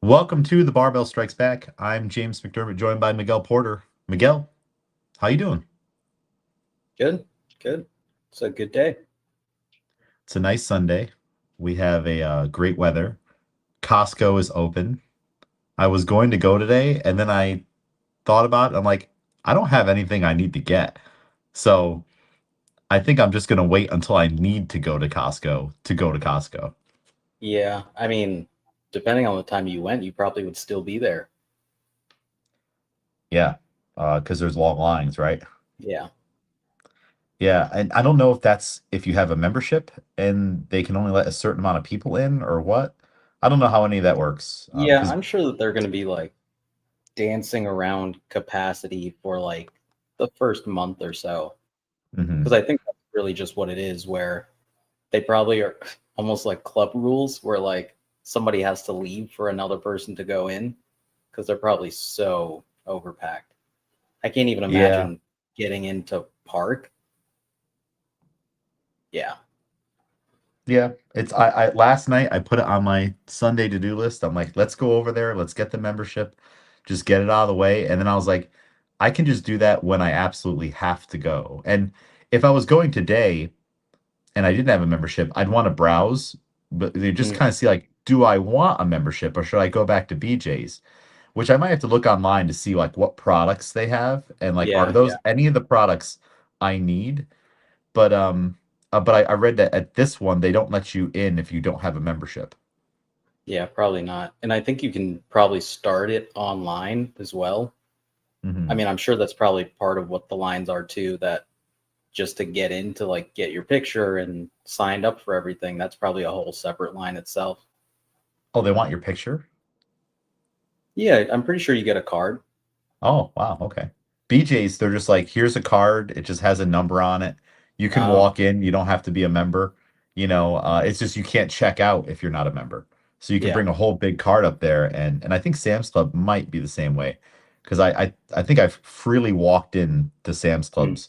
Welcome to the Barbell Strikes Back. I'm James McDermott, joined by Miguel Porter. Miguel, how you doing? Good, good. It's a good day. It's a nice Sunday. We have a great weather. Costco is open. I was going to go today, and then I thought about it. I'm like, I don't have anything I need to get. So I think I'm just going to wait until I need to go to Costco to go to Costco. Yeah, I mean, depending on the time you went, you probably would still be there. Yeah, because there's long lines, right? Yeah. Yeah, and I don't know if that's if you have a membership and they can only let a certain amount of people in or what. I don't know how any of that works. Yeah, I'm sure that they're going to be like dancing around capacity for like the first month or so. Because Mhm. I think that's really just what it is, where they probably are almost like club rules where like somebody has to leave for another person to go in because they're probably so overpacked. I can't even Yeah, imagine getting into park. Yeah. yeah. It's I last night I put it on my Sunday to-do list. I'm like, let's go over there, let's get the membership, just get it out of the way. And then I was like, I can just do that when I absolutely have to go. And if I was going today and I didn't have a membership, I'd want to browse, but they just Mm, kind of see like, do I want a membership or should I go back to BJ's? Which I might have to look online to see like what products they have and like are yeah, those yeah. any of the products I need. But I read that at this one they don't let you in if you don't have a membership. Yeah, probably not. And I think you can probably start it online as well. I Hmm. mean, I'm sure that's probably part of what the lines are too, that just to get in to like get your picture and signed up for everything, that's probably a whole separate line itself. Oh, they want your picture? Yeah, I'm pretty sure you get a card. Oh, wow, okay. BJ's, they're just like, here's a card. It just has a number on it. You can Oh, walk in. You don't have to be a member. It's just you can't check out if you're not a member. So you can yeah. bring a whole big card up there, and I think Sam's Club might be the same way, because I think I've freely walked in to Sam's Mm, Clubs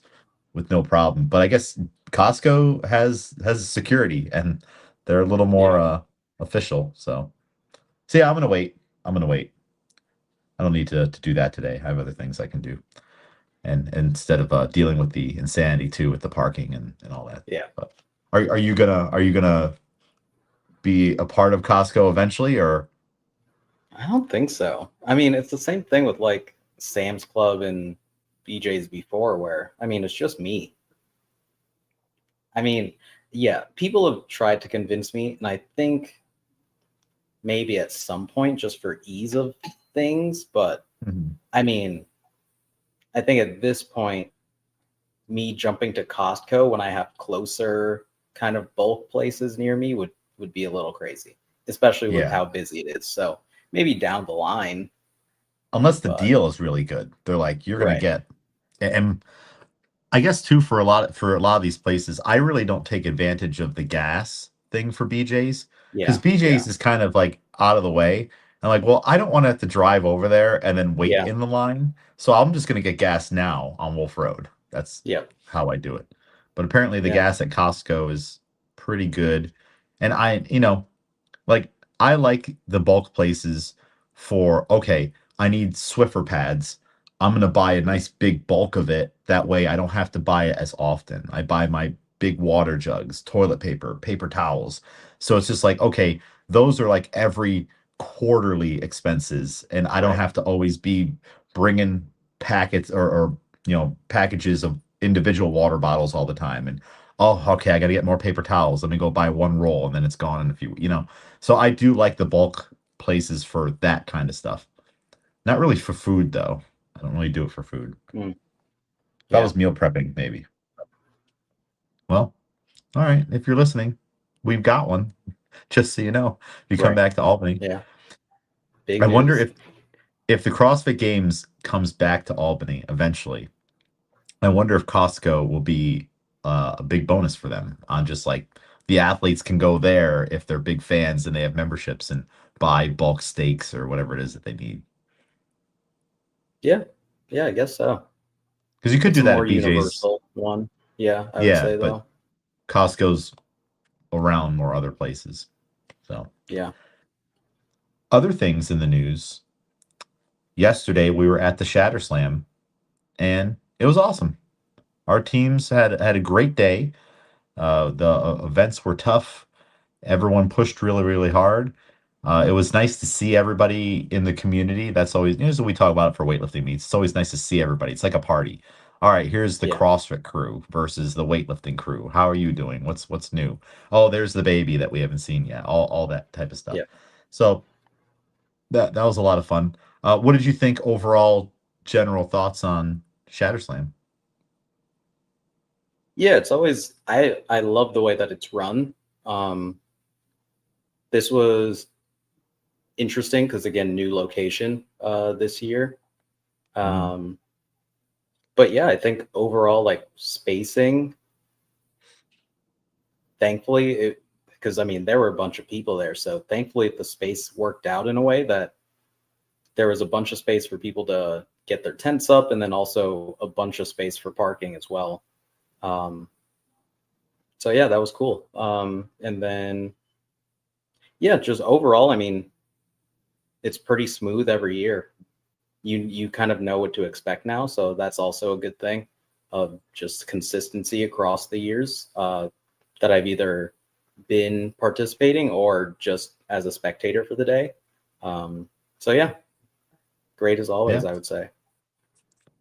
with no problem. But I guess Costco has security, and they're a little more yeah. official. So yeah, I'm gonna wait. I'm gonna wait. I don't need to do that today. I have other things I can do and instead of dealing with the insanity too with the parking and all that. Yeah. But are you gonna be a part of Costco eventually or I don't think so. I mean, it's the same thing with like Sam's Club and BJ's before, where I mean, it's just me. I mean, yeah, people have tried to convince me, and I think maybe at some point just for ease of things. But Mhm. I mean, I think at this point, me jumping to Costco when I have closer kind of bulk places near me would be a little crazy, especially with Yeah, how busy it is. So maybe down the line, unless the but deal is really good, they're like you're gonna right. get. And I guess too for a lot of these places, I really don't take advantage of the gas thing for BJ's because Yeah, yeah, BJ's is kind of like out of the way. I'm like, well, I don't want to have to drive over there and then wait yeah, in the line, so I'm just gonna get gas now on Wolf Road. That's yeah, how I do it. But apparently, the yeah, gas at Costco is pretty good, and like I like the bulk places for okay, I need Swiffer pads. I'm gonna buy a nice big bulk of it. That way I don't have to buy it as often. I buy my big water jugs, toilet paper, paper towels. So it's just like, okay, those are like every quarterly expenses, and I don't right. have to always be bringing packets or packages of individual water bottles all the time. And oh, okay, I got to get more paper towels. Let me go buy one roll, and then it's gone in a few. So I do like the bulk places for that kind of stuff. Not really for food though. I don't really do it for food. Mm, If I yeah, was meal prepping, maybe. Well, all right. If you're listening, we've got one. Just so you know, if you come right. back to Albany, Yeah, big I wonder news. if the CrossFit Games comes back to Albany eventually. I wonder if Costco will be a big bonus for them on just like the athletes can go there if they're big fans and they have memberships and buy bulk steaks or whatever it is that they need. Yeah, yeah, I guess so. Because you could It's do a that more at BJ's. universal one. Yeah, I would Yeah, say but though. Costco's around more other places. So, Yeah, Other things in the news. Yesterday we were at the Shatter Slam, and it was awesome. Our teams had a great day. The events were tough. Everyone pushed really, really hard. It was nice to see everybody in the community. That's always, we talk about it for weightlifting meets. It's always nice to see everybody. It's like a party. All right, here's the Yeah, CrossFit crew versus the weightlifting crew. How are you doing? What's new? Oh, there's the baby that we haven't seen yet. All that type of stuff. yeah, So that was a lot of fun. What did you think overall? General thoughts on Shatter Slam? yeah. It's always I love the way that it's run. Um, this was interesting because again, new location this year. Mm, Um, but yeah, I think overall like spacing, thankfully it because I mean there were a bunch of people there, so thankfully the space worked out in a way that there was a bunch of space for people to get their tents up, and then also a bunch of space for parking as well. Um, so yeah, that was cool. And then yeah, just overall, I mean, it's pretty smooth every year. You kind of know what to expect now, so that's also a good thing of just consistency across the years that I've either been participating or just as a spectator for the day. So yeah, great as yeah. always, I would say.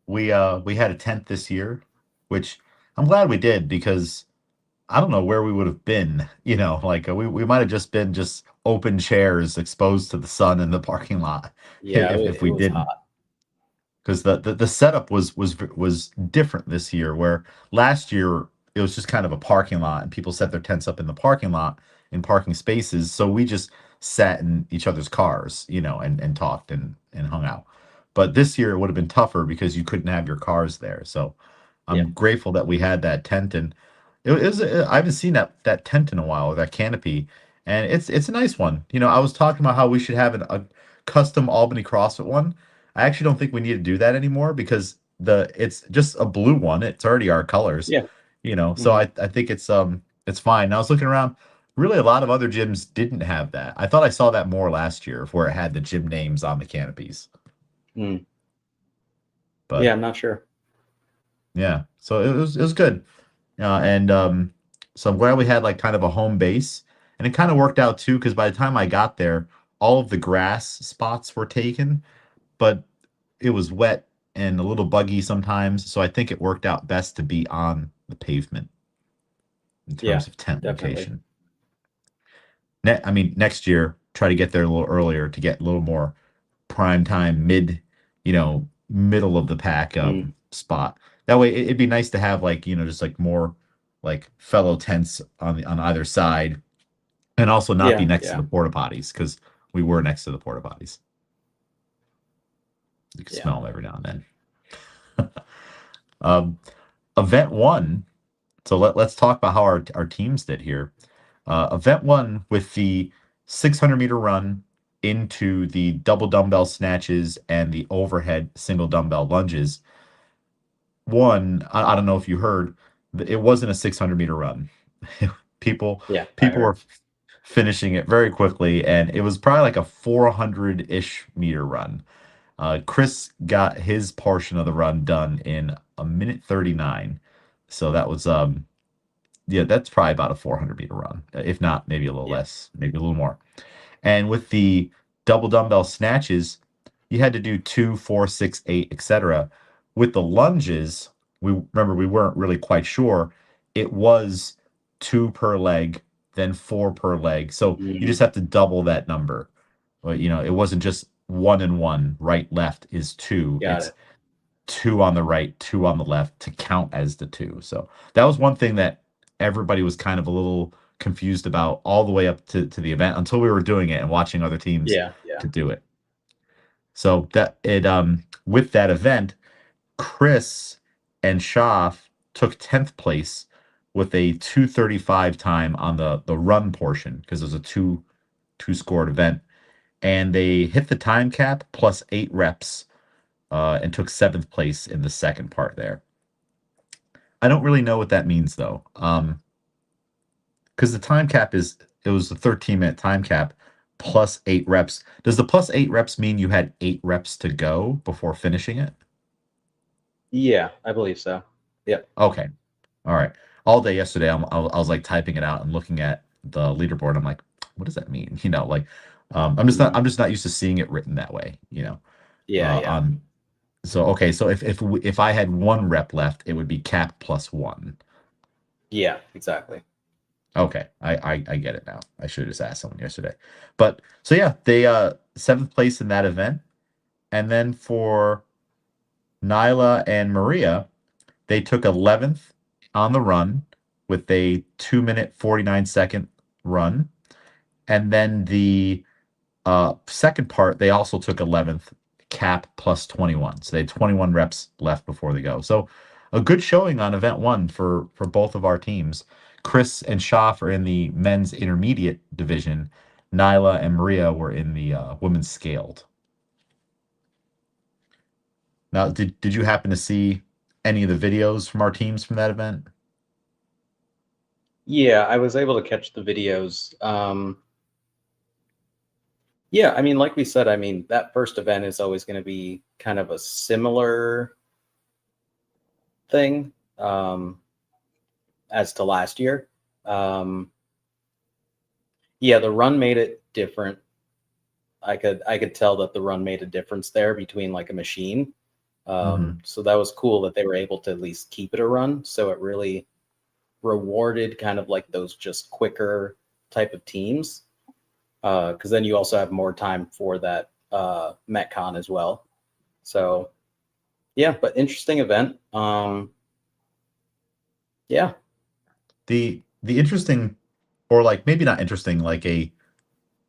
We had a tent this year, which I'm glad we did because I don't know where we would have been. Like we might have just been just open chairs exposed to the sun in the parking lot Yeah, if it we was didn't. hot. Because the setup was different this year. Where last year it was just kind of a parking lot, and people set their tents up in the parking lot in parking spaces. So we just sat in each other's cars, and talked and hung out. But this year it would have been tougher because you couldn't have your cars there. So Yeah, I'm grateful that we had that tent, and it was I haven't seen that tent in a while, or that canopy, and it's a nice one. I was talking about how we should have a custom Albany CrossFit one. I actually don't think we need to do that anymore because it's just a blue one. It's already our colors, yeah, So hmm I think it's fine. And I was looking around. Really, a lot of other gyms didn't have that. I thought I saw that more last year, where it had the gym names on the canopies. mm. Yeah. But I'm not sure. yeah, so it was good. And so I'm glad we had like kind of a home base, and it kind of worked out too because by the time I got there, all of the grass spots were taken, but it was wet and a little buggy sometimes. So I think it worked out best to be on the pavement in Yeah, terms of tent definitely. location. I mean, next year, try to get there a little earlier to get a little more prime time, middle of the pack Mm. spot. That way, it'd be nice to have like just like more like fellow tents on either side, and also not be Yeah, next to yeah, the porta potties because we were next to the porta potties. You can yeah, smell them every now and then. Um, Event one. So let's talk about how our teams did here. Event one with the 600-meter run into the double dumbbell snatches and the overhead single dumbbell lunges. One, I don't know if you heard, it wasn't a 600-meter run. people yeah. I people were heard. finishing it very quickly, and it was probably like a 400-ish meter run. Chris got his portion of the run done in a minute 39. So that was yeah, that's probably about a 400-meter run, if not maybe a little Yeah, less, maybe a little more. And with the double dumbbell snatches, you had to do 2, 4, 6, 8, etc. With the lunges, we weren't really quite sure. It was 2 per leg, then 4 per leg. So you just mm, have to double that number. But it wasn't just one and one, right, left is two. got It's it. two on the right, two on the left to count as the two. So that was one thing that everybody was kind of a little confused about all the way up to the event until we were doing it and watching other teams Yeah, yeah, to do it. So that it with that event, Chris and Shaf took 10th place with a 2:35 time on the run portion because it was a two scored event, and they hit the time cap plus 8 reps and took 7th place in the second part there. I don't really know what that means though, because the time cap it was a 13-minute time cap, plus 8 reps. Does the plus 8 reps mean you had 8 reps to go before finishing it? Yeah, I believe so. Yep. Okay. All right. All day yesterday, I was like typing it out and looking at the leaderboard. I'm like, what does that mean? Like, Mhm. I'm just not used to seeing it written that way. Yeah, yeah, On so okay. So if I had 1 rep left, it would be cap plus one. yeah, exactly. Okay, I get it now. I should have just asked someone yesterday. But so yeah, they seventh place in that event, and then for Nyla and Maria, they took 11th on the run with a 2 minute 49-second run. And then the second part, they also took 11th, cap plus 21. So they had 21 reps left before they go. So a good showing on event one for both of our teams. Chris and Schaff are in the men's intermediate division. Nyla and Maria were in the women's scaled. Now, did you happen to see any of the videos from our teams from that event? Yeah, I was able to catch the videos. Yeah, I mean, like we said, I mean, that first event is always going to be kind of a similar thing as to last year. Um, yeah, the run made it different. I could tell that the run made a difference there between like a machine. Hmm. So that was cool that they were able to at least keep it a run. So it really rewarded kind of like those just quicker type of teams. Because then you also have more time for that Metcon as well. So yeah, but interesting event. Yeah. The interesting, or like maybe not interesting, like a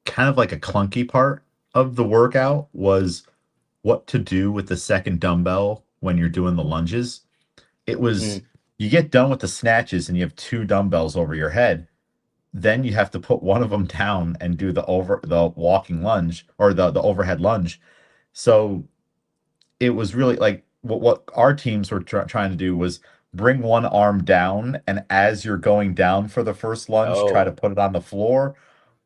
kind of like a clunky part of the workout was what to do with the second dumbbell when you're doing the lunges. It was Mm. you get done with the snatches and you have 2 dumbbells over your head. Then you have to put one of them down and do the walking lunge or the overhead lunge. So it was really like what our teams were trying to do was bring one arm down, and as you're going down for the first lunge, try to Oh, put it on the floor,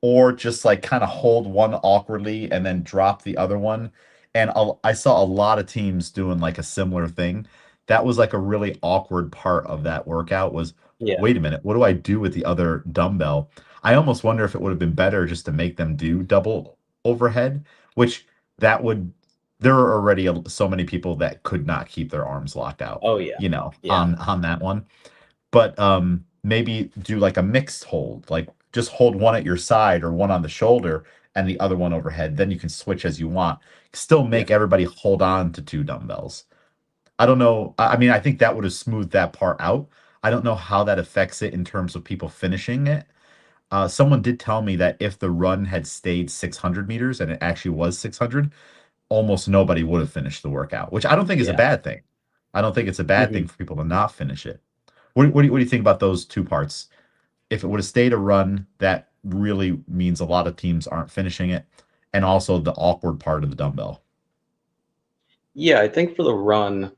or just like kind of hold one awkwardly and then drop the other one. And I saw a lot of teams doing like a similar thing. That was like a really awkward part of that workout was, yeah. wait a minute, what do I do with the other dumbbell? I almost wonder if it would have been better just to make them do double overhead, which that would there are already so many people that could not keep their arms locked out, Oh, yeah. Yeah. on that one. But maybe do like a mixed hold, like just hold one at your side or one on the shoulder and the other one overhead. Then you can switch as you want. Still Yeah. make everybody hold on to 2 dumbbells. I don't know. I mean, I think that would have smoothed that part out. I don't know how that affects it in terms of people finishing it. Someone did tell me that if the run had stayed 600 meters and it actually was 600, almost nobody would have finished the workout, which I don't think is a Yeah. bad thing. I don't think it's a bad thing Mhm. for people to not finish it. What do you think about those two parts? If it would have stayed a run, that really means a lot of teams aren't finishing it, and also the awkward part of the dumbbell. Yeah, I think for the run,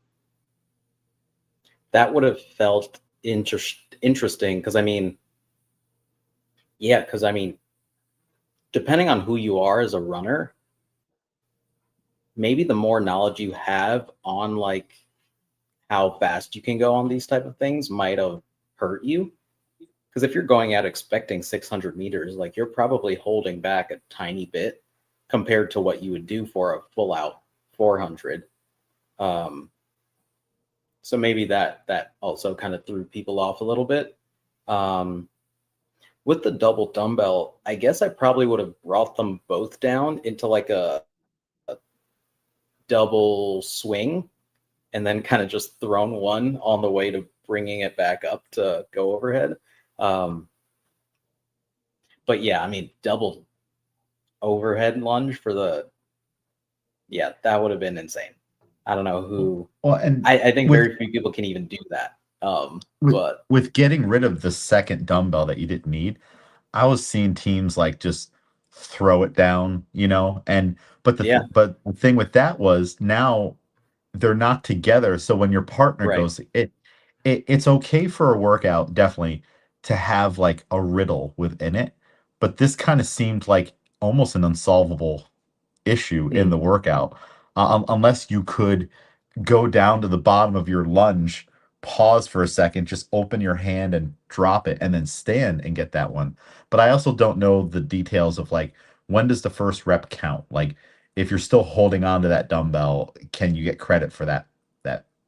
that would have felt interesting because I mean, yeah, because I mean, depending on who you are as a runner, maybe the more knowledge you have on like how fast you can go on these type of things might have hurt you. Because if you're going out expecting 600 meters, like you're probably holding back a tiny bit compared to what you would do for a full out 400. Um, so maybe that also kind of threw people off a little bit. Um, with the double dumbbell, I guess I probably would have brought them both down into like a double swing and then kind of just thrown one on the way to bringing it back up to go overhead. Um, but yeah, I mean, double overhead lunge for the yeah, that would have been insane. I don't know who. Well, and I think with very few people can even do that. with But with getting rid of the second dumbbell that you didn't need, I was seeing teams like just throw it down, and yeah, but the thing with that was now they're not together. So when your partner right. goes, it's okay for a workout, definitely, to have like a riddle within it. But this kind of seemed like almost an unsolvable issue in Mm, the workout, unless you could go down to the bottom of your lunge, pause for a second, just open your hand and drop it, and then stand and get that one. But I also don't know the details of like when does the first rep count? Like if you're still holding on to that dumbbell, can you get credit for that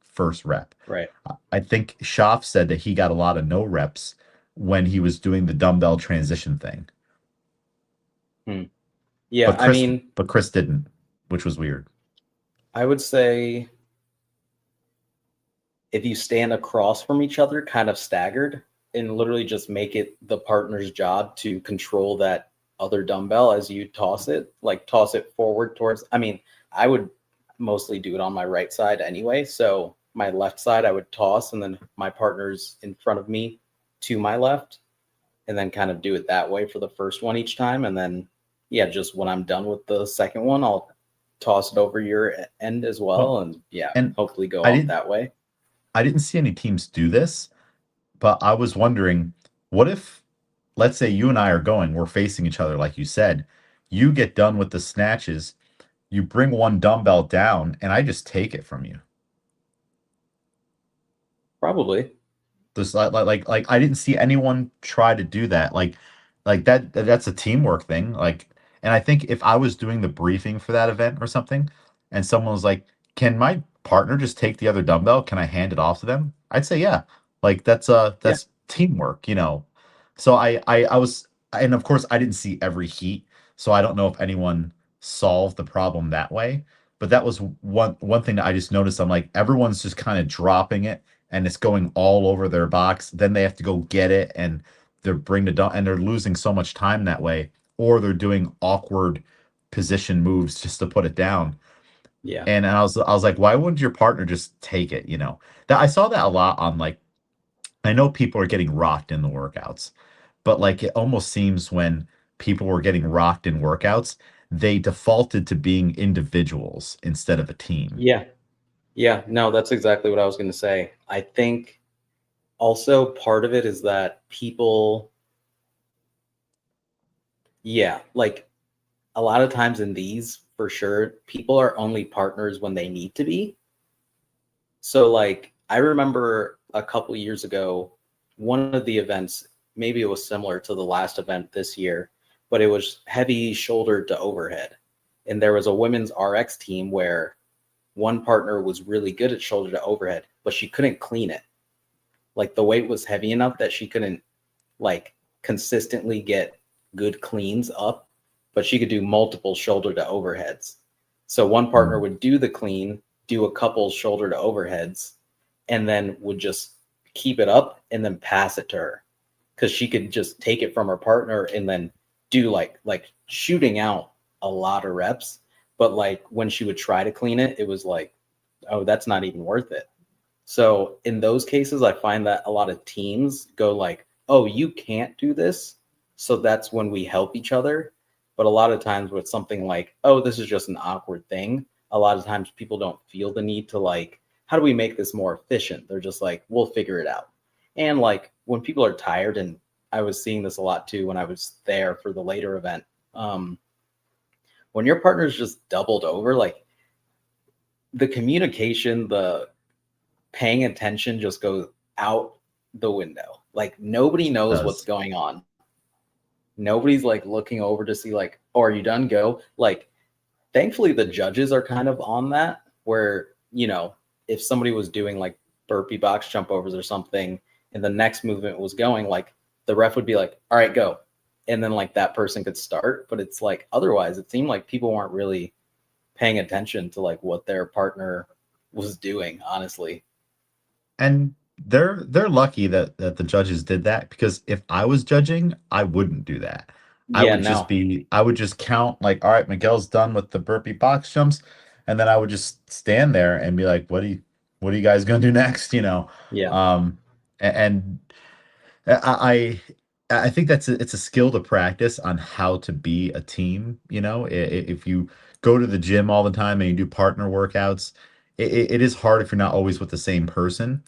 first rep? right. I think Schaff said that he got a lot of no reps when he was doing the dumbbell transition thing, Mm. Yeah, but I Chris mean, but Chris didn't, which was weird. I would say if you stand across from each other, kind of staggered, and literally just make it the partner's job to control that other dumbbell as you toss it, like toss it forward towards. I mean, I would mostly do it on my right side anyway. So my left side, I would toss, and then my partner's in front of me to my left, and then kind of do it that way for the first one each time. And then, yeah, just when I'm done with the second one, I'll toss it over your end as Well, well. And yeah, and hopefully go I off didn't that way. I didn't see any teams do this, but I was wondering, what if, let's say you and I are going, we're facing each other, like you said, you get done with the snatches, you bring one dumbbell down, and I just take it from you. Probably. This like I didn't see anyone try to do that. Like that's a teamwork thing. Like, and I think if I was doing the briefing for that event or something, and someone was like, "Can my partner just take the other dumbbell? Can I hand it off to them?" I'd say, "Yeah." Like Yeah. that's teamwork, you know. So I was, and of course I didn't see every heat, so I don't know if anyone solved the problem that way. But that was one thing that I just noticed. I'm like, everyone's just kind of dropping it and it's going all over their box. Then they have to go get it and they're bring the dump and they're losing so much time that way, or they're doing awkward position moves just to put it down. Yeah. And I was like, why wouldn't your partner just take it? You know, that I saw that a lot on like I know people are getting rocked in the workouts, but like it almost seems when people were getting rocked in workouts, they defaulted to being individuals instead of a team. Yeah. Yeah. No, that's exactly what I was going to say. I think also part of it is that people, yeah, like a lot of times in these, for sure, people are only partners when they need to be. So, like, I remember a couple years ago, one of the events, maybe it was similar to the last event this year, but it was heavy shoulder to overhead. And there was a women's RX team where one partner was really good at shoulder to overhead, but she couldn't clean it. Like the weight was heavy enough that she couldn't like consistently get good cleans up, but she could do multiple shoulder to overheads. So one partner Mm. would do the clean, do a couple shoulder to overheads, and then would just keep it up and then pass it to her because she could just take it from her partner and then do like shooting out a lot of reps. But like when she would try to clean it, it was like, oh, that's not even worth it. So in those cases, I find that a lot of teams go like, "Oh, you can't do this." So that's when we help each other. But a lot of times with something like, "Oh, this is just an awkward thing," a lot of times people don't feel the need to like, "How do we make this more efficient?" They're just like, "We'll figure it out." And like when people are tired, and I was seeing this a lot too when I was there for the later event. Um, when your partner's just doubled over, like the communication, the paying attention just goes out the window. Like nobody knows what's Does. going on. Nobody's like looking over to see like, oh, are you done? Go. Like, thankfully the judges are kind of on that where, you know, if somebody was doing like burpee box jump overs or something and the next movement was going, like the ref would be like, all right, go. And then like that person could start. But it's like otherwise it seemed like people weren't really paying attention to like what their partner was doing, honestly. And they're lucky that the judges did that because if I was judging, I wouldn't do that. Yeah, no. I would just count like, all right, Miguel's done with the burpee box jumps, and then I would just stand there and be like, what are you guys gonna do next? You know? Yeah. And I think it's a skill to practice on how to be a team. You know, if you go to the gym all the time and you do partner workouts, it is hard if you're not always with the same person.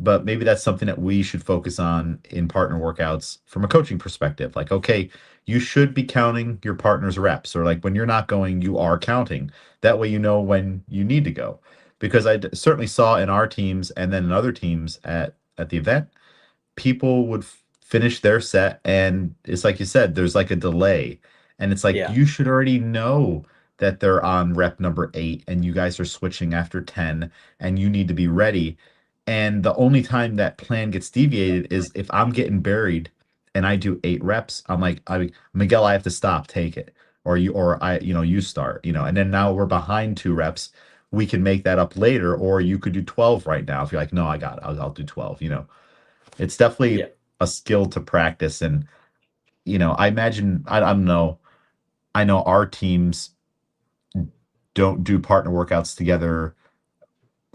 but maybe that's something that we should focus on in partner workouts from a coaching perspective. Like, okay, you should be counting your partner's reps, or like when you're not going, you are counting. That way, you know when you need to go. Because certainly saw in our teams and then in other teams at the event, people would finish their set, and it's like you said, there's like a delay, and it's like Yeah, you should already know that they're on rep number 8 and you guys are switching after 10 and you need to be ready. And the only time that plan gets deviated is if I'm getting buried and I do 8 reps. I'm like, Miguel, I have to stop, take it. Or you start, and then now we're behind 2 reps. We can make that up later, or you could do 12 right now if you're like, no, I got it. I'll do 12. It's yeah, definitely a skill to practice. And, I imagine, I don't know, I know our teams don't do partner workouts together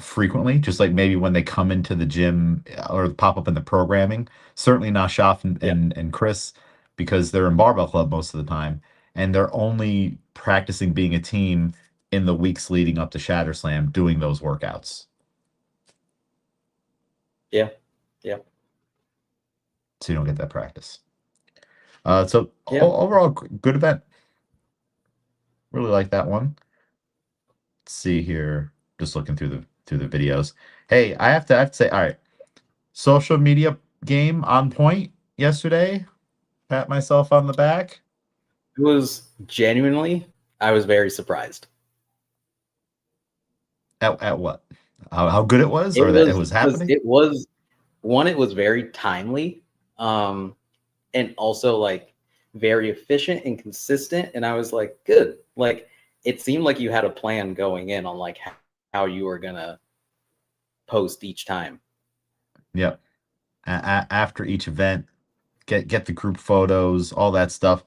frequently, just like maybe when they come into the gym or pop up in the programming. Certainly not Shaf and, yeah, and Chris, because they're in barbell club most of the time. And they're only practicing being a team in the weeks leading up to Shatter Slam doing those workouts. yeah, yeah, So you don't get that practice. So yeah. overall, good event. Really like that one. Let's see here. Just looking through the videos. Hey, I have to say, all right, social media game on point yesterday. Pat myself on the back. It was genuinely, I was very surprised. At what? How good it was, It or that it was was because happening? it was one, it was very timely, and also like very efficient and consistent. And I was like, good. Like it seemed like you had a plan going in on like how you were gonna post each time. Yep. After each event, get the group photos, all that stuff.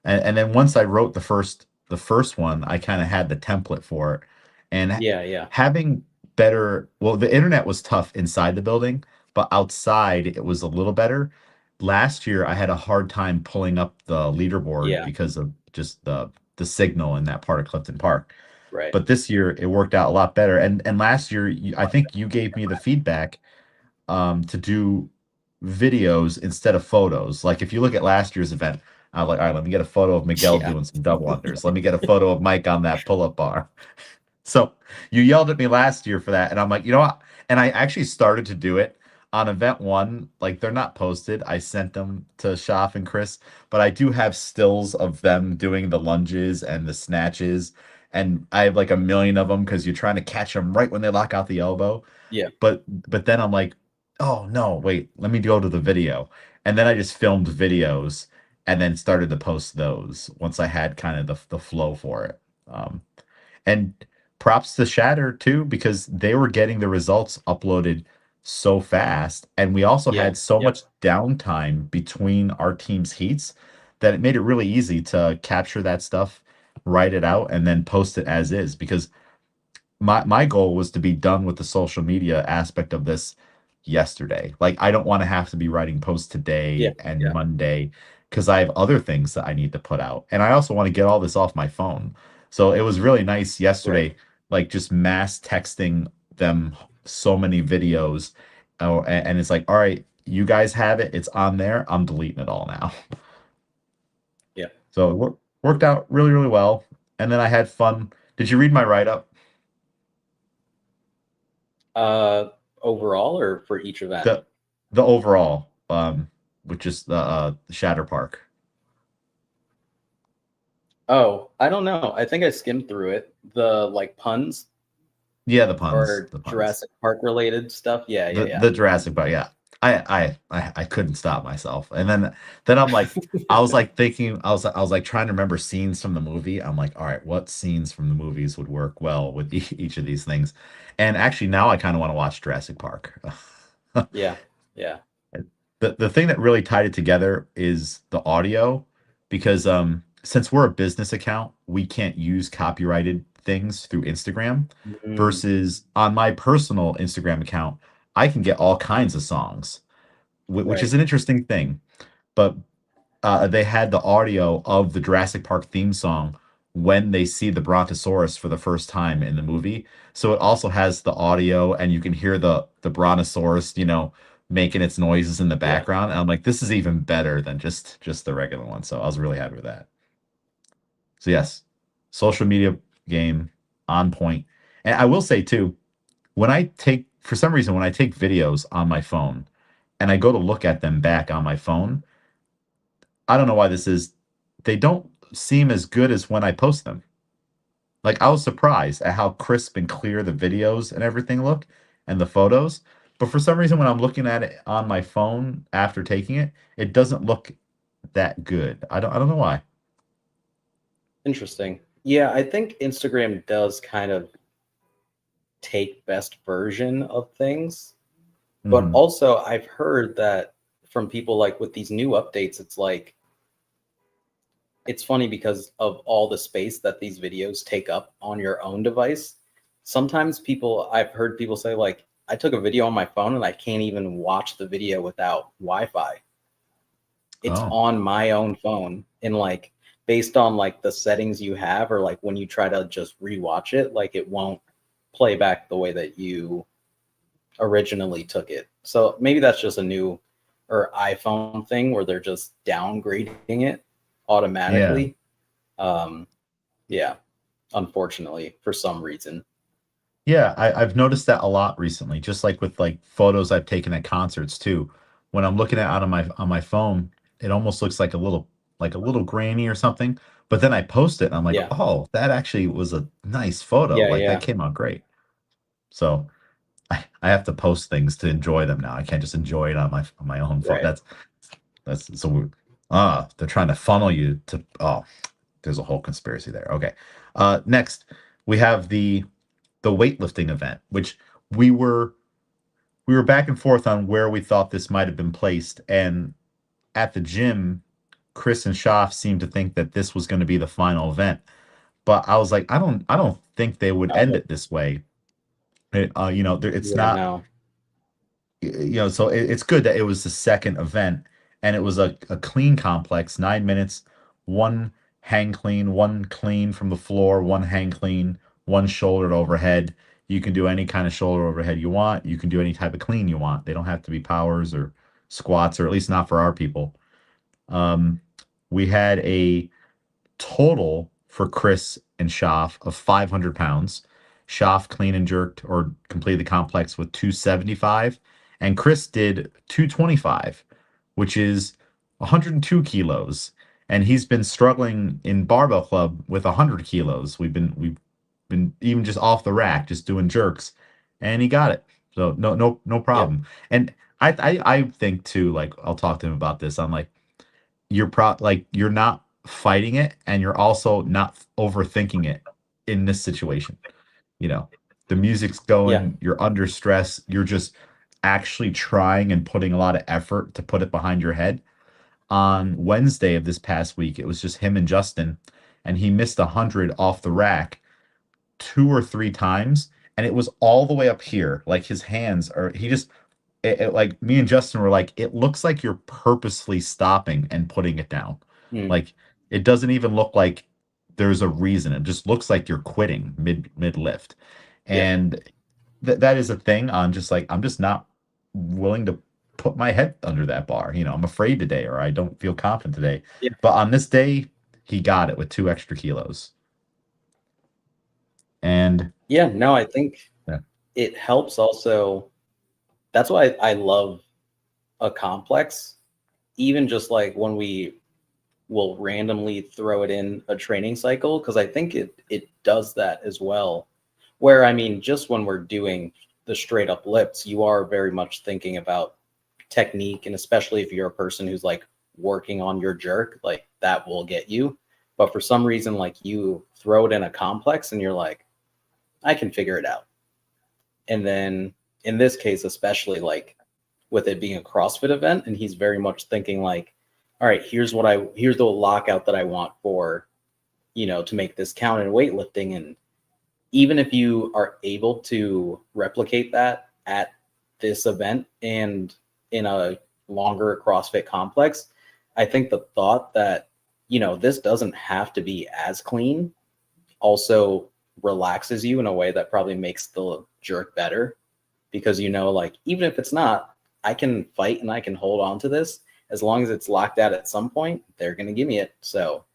And then once I wrote the first one, I kind of had the template for it. And Yeah, yeah, having better, well, the internet was tough inside the building, but outside it was a little better. Last year I had a hard time pulling up the leaderboard yeah. because of just the signal in that part of Clifton Park. Right. But this year it worked out a lot better. And last year I think you gave me the feedback to do videos instead of photos. Like if you look at last year's event, I was like, all right, let me get a photo of Miguel Yeah. doing some double unders. Let me get a photo of Mike on that pull-up bar. So you yelled at me last year for that, and I'm like, you know what? And I actually started to do it on event one. Like they're not posted. I sent them to Shaf and Chris, but I do have stills of them doing the lunges and the snatches, and I have like a million of them because you're trying to catch them right when they lock out the elbow. Yeah. But then I'm like, oh no, wait, let me go to the video. And then I just filmed videos and then started to post those once I had kind of the flow for it. And props to Shatter too, because they were getting the results uploaded so fast. And we also Yeah. had so Yep. much downtime between our team's heats that it made it really easy to capture that stuff, write it out, and then post it as is. Because my goal was to be done with the social media aspect of this yesterday. Like I don't want to have to be writing posts Yeah. today and Yeah. Monday because I have other things that I need to put out. And I also want to get all this off my phone. So it was really nice Right. yesterday, like just mass texting them so many videos. Oh, and it's like, all right, you guys have it. It's on there. I'm deleting it all now. Yeah. So it worked out really, really well. And then I had fun. Did you read my write up? Uh, Overall or for each event? The the overall, which is the Shatter Park. Oh, I don't know. I think I skimmed through it. The like puns Yeah, the puns, or the puns. Jurassic Park related stuff. Yeah, yeah, The yeah. the Jurassic Park, yeah. I couldn't stop myself. And then I'm like, I was like thinking, I was like trying to remember scenes from the movie. I'm like, all right, what scenes from the movies would work well with each of these things? And actually now I kind of want to watch Jurassic Park. Yeah. Yeah. The thing that really tied it together is the audio, because since we're a business account, we can't use copyrighted things through Instagram, Mm, versus on my personal Instagram account I can get all kinds of songs, which is right. an interesting thing. But they had the audio of the Jurassic Park theme song when they see the Brontosaurus for the first time in the movie. So it also has the audio, and you can hear the Brontosaurus, making its noises in the Yeah, background. And I'm like, this is even better than just the regular one. So I was really happy with that. So yes, social media game on point. And I will say too, for some reason, when I take videos on my phone and I go to look at them back on my phone, I don't know why this is. They don't seem as good as when I post them. Like, I was surprised at how crisp and clear the videos and everything look and the photos. But for some reason, when I'm looking at it on my phone after taking it, it doesn't look that good. I don't know why. interesting. Yeah, I think Instagram does kind of take best version of things, but Hmm. also I've heard that from people like with these new updates, it's like it's funny because of all the space that these videos take up on your own device. Sometimes I've heard people say, like, I took a video on my phone and I can't even watch the video without Wi Fi. It's Oh, on my own phone. And, like, based on like the settings you have, or like when you try to just rewatch it, like, it won't play back the way that you originally took it. So maybe that's just a new or iPhone thing where they're just downgrading it yeah. automatically. Um, yeah, unfortunately, for some reason. Yeah, I've noticed that a lot recently, just like with like photos I've taken at concerts too. When I'm looking at it on my phone, it almost looks like a little grainy or something. But then I post it and I'm like, Yeah, oh, that actually was a nice photo. yeah, Like that yeah. came out great. So I have to post things to enjoy them now. I can't just enjoy it on my own phone. Right. That's so weird. They're trying to funnel you to there's a whole conspiracy there. Okay. Next we have the weightlifting event, which we were we were back and forth on where we thought this might have been placed. And at the gym, Chris and Schaff seemed to think that this was going to be the final event. But I was like, I don't think they would end Oh, it this way. It's yeah, not, no. so it's good that it was the second event, and it was a clean complex, 9 minutes, one hang clean, one clean from the floor, one hang clean, one shouldered overhead. You can do any kind of shoulder overhead you want. You can do any type of clean you want. They don't have to be powers or squats, or at least not for our people. Um, we had a total for Chris and Schaff of 500 pounds. Schaff clean and jerked or completed the complex with 275, and Chris did 225, which is 102 kilos. And he's been struggling in barbell club with 100 kilos. We've been even just off the rack, just doing jerks, and he got it. So no Yep. problem. And I think too, like I'll talk to him about this. I'm like, you're not fighting it, and you're also not overthinking it in this situation. You know, the music's Yeah. going, you're under stress, you're just actually trying and putting a lot of effort to put it behind your head. On Wednesday of this past week, it was just him and Justin, and he missed 100 off the rack 2 or 3 times, and it was all the way up here. Like his hands are, he just like me and Justin were like, it looks like you're purposely stopping and putting it down. Mm, Like it doesn't even look like there's a reason. It just looks like you're quitting mid lift. yeah. And that is a thing on just like I'm just not willing to put my head under that bar. I'm afraid today, or I don't feel confident today. Yeah. But on this day, he got it with 2 extra kilos. And Yeah. No, I think yeah, it helps also. That's why I love a complex, even just like when we will randomly throw it in a training cycle, because I think it does that as well. Where, I mean, just when we're doing the straight up lifts, you are very much thinking about technique, and especially if you're a person who's like working on your jerk, like that will get you. But for some reason, like, you throw it in a complex and you're like, I can figure it out. And then in this case, especially like with it being a CrossFit event, and he's very much thinking like, all right, here's the lockout that I want for, to make this count in weightlifting. And even if you are able to replicate that at this event and in a longer CrossFit complex, I think the thought that, this doesn't have to be as clean, also relaxes you in a way that probably makes the jerk better because you know, like, even if it's not, I can fight and I can hold on to this as long as it's locked out at some point. They're going to give me it. So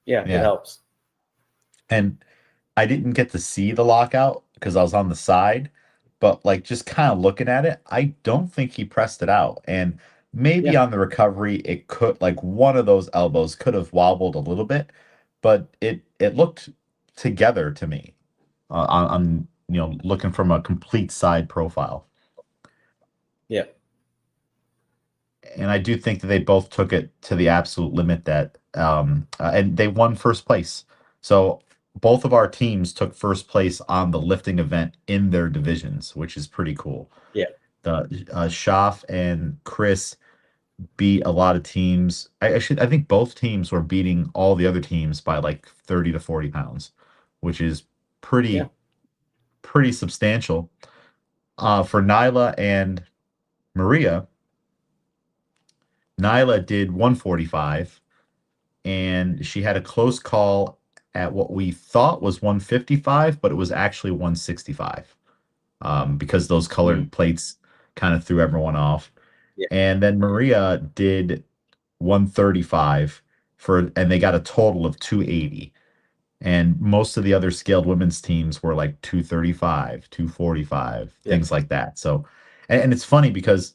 yeah, it Yeah. helps. And I didn't get to see the lockout because I was on the side, but like just kind of looking at it, I don't think he pressed it out. And maybe Yeah, on the recovery, it could like one of those elbows could have wobbled a little bit, but it looked together to me on looking from a complete side profile. yeah, And I do think that they both took it to the absolute limit that and they won first place. So both of our teams took first place on the lifting event in their divisions, which is pretty cool. yeah, The Schaff and Chris beat a lot of teams. I think both teams were beating all the other teams by like 30 to 40 pounds, which is yeah, pretty substantial. For Nyla and Maria, Nyla did 145 and she had a close call at what we thought was 155, but it was actually 165 because those mm, colored plates kind of threw everyone off. yeah, And then Maria did 135 and they got a total of 280. And most of the other scaled women's teams were like 235, 245, yeah, things like that. So, and it's funny because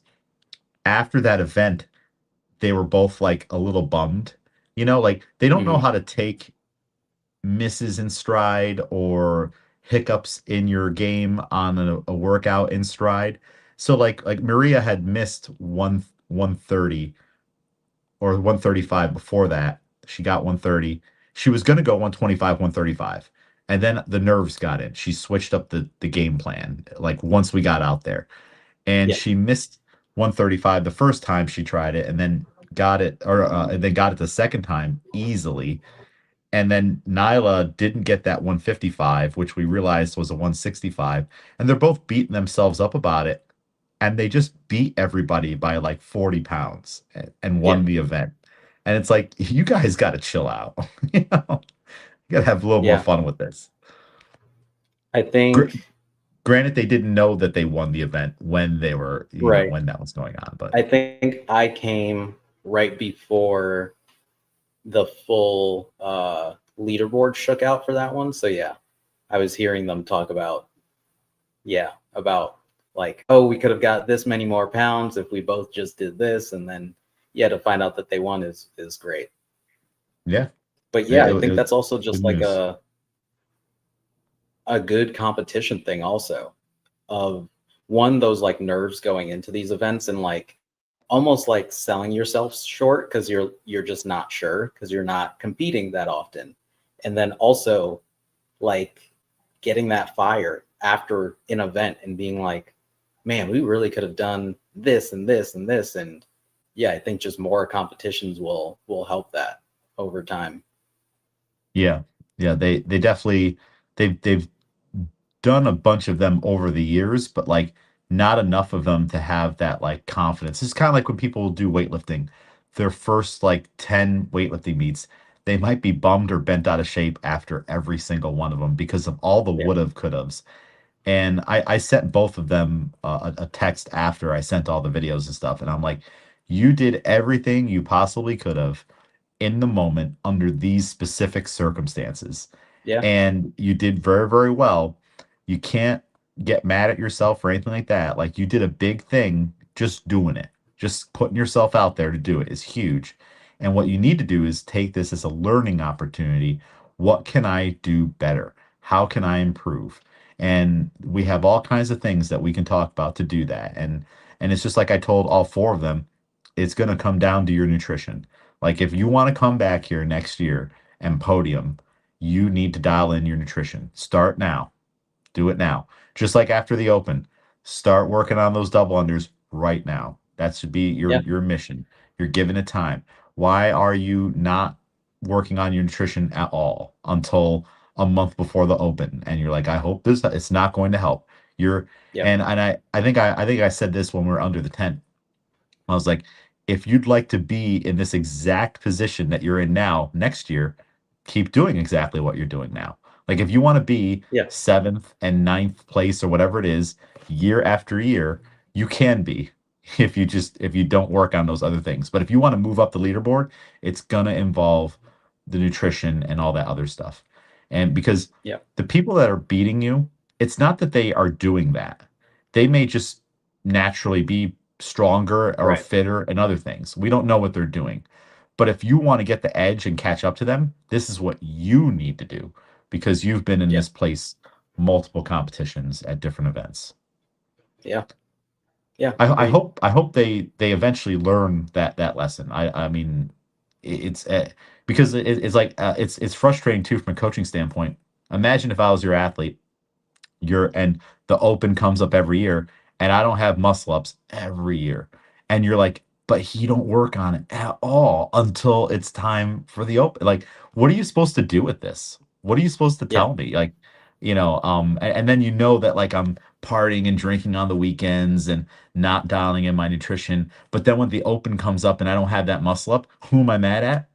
after that event, they were both like a little bummed. Like they don't know hmm, how to take misses in stride or hiccups in your game on a workout in stride. So like Maria had missed 130 or 135 before that. She got 130. She was going to go 125, 135. And then the nerves got in. She switched up the game plan like once we got out there. And yeah, she missed 135 the first time she tried it and then got it and then got it the second time easily. And then Nyla didn't get that 155, which we realized was a 165. And they're both beating themselves up about it. And they just beat everybody by like 40 pounds and yeah, won the event. And it's like, you guys got to chill out. You know, you got to have a little more yeah. fun with this. I Gr- think, Granted, they didn't know that they won the event when they were, right. when that was going on. But I think I came right before the full leaderboard shook out for that one. So yeah, I was hearing them talk about, yeah, about like, oh, we could have got this many more pounds if we both just did this, and then yeah, to find out that they won is great. yeah, But it, yeah, I it, think it that's also good just like news. a good competition thing also of one those like nerves going into these events and like almost like selling yourself short because you're just not sure because you're not competing that often, and then also like getting that fire after an event and being like, man, we really could have done this and this and this. And yeah, I think just more competitions will help that over time. Yeah, yeah, they definitely they've done a bunch of them over the years, but like not enough of them to have that like confidence. It's kind of like when people do weightlifting, their first like 10 weightlifting meets, they might be bummed or bent out of shape after every single one of them because of all the Yeah, would have, could haves. And I sent both of them a text after I sent all the videos and stuff, and I'm like, you did everything you possibly could have in the moment under these specific circumstances. yeah, And you did very, very well. You can't get mad at yourself or anything like that. Like you did a big thing, just doing it, just putting yourself out there to do it is huge. And what you need to do is take this as a learning opportunity. What can I do better? How can I improve? And we have all kinds of things that we can talk about to do that. And it's just like I told all four of them, it's going to come down to your nutrition. Like if you want to come back here next year and podium, you need to dial in your nutrition. Start now. Do it now. Just like after the open, start working on those double unders right now. That should be yeah, your mission. You're giving it time. Why are you not working on your nutrition at all until a month before the open? And you're like, I hope this it's not going to help. You're yeah, and I think I said this when we were under the tent. I was like, if you'd like to be in this exact position that you're in now next year, keep doing exactly what you're doing now. Like if you want to be Yeah. seventh and ninth place or whatever it is year after year, you can be if you don't work on those other things. But if you want to move up the leaderboard, it's gonna involve the nutrition and all that other stuff. And because Yeah. the people that are beating you, it's not that they are doing that. They may just naturally be stronger or Right. fitter and other things. We don't know what they're doing. But if you want to get the edge and catch up to them, this is what you need to do because you've been in Yeah. this place multiple competitions at different events. Yeah. Yeah. I Agreed. hope they eventually learn that lesson. I mean, it's because it's like it's frustrating too from a coaching standpoint. Imagine if I was your athlete, and the open comes up every year, and I don't have muscle ups every year, and you're like, but he don't work on it at all until it's time for the open. Like, what are you supposed to do with this? What are you supposed to Yeah. tell me? Like, and then that like I'm partying and drinking on the weekends and not dialing in my nutrition. But then when the open comes up and I don't have that muscle up, who am I mad at?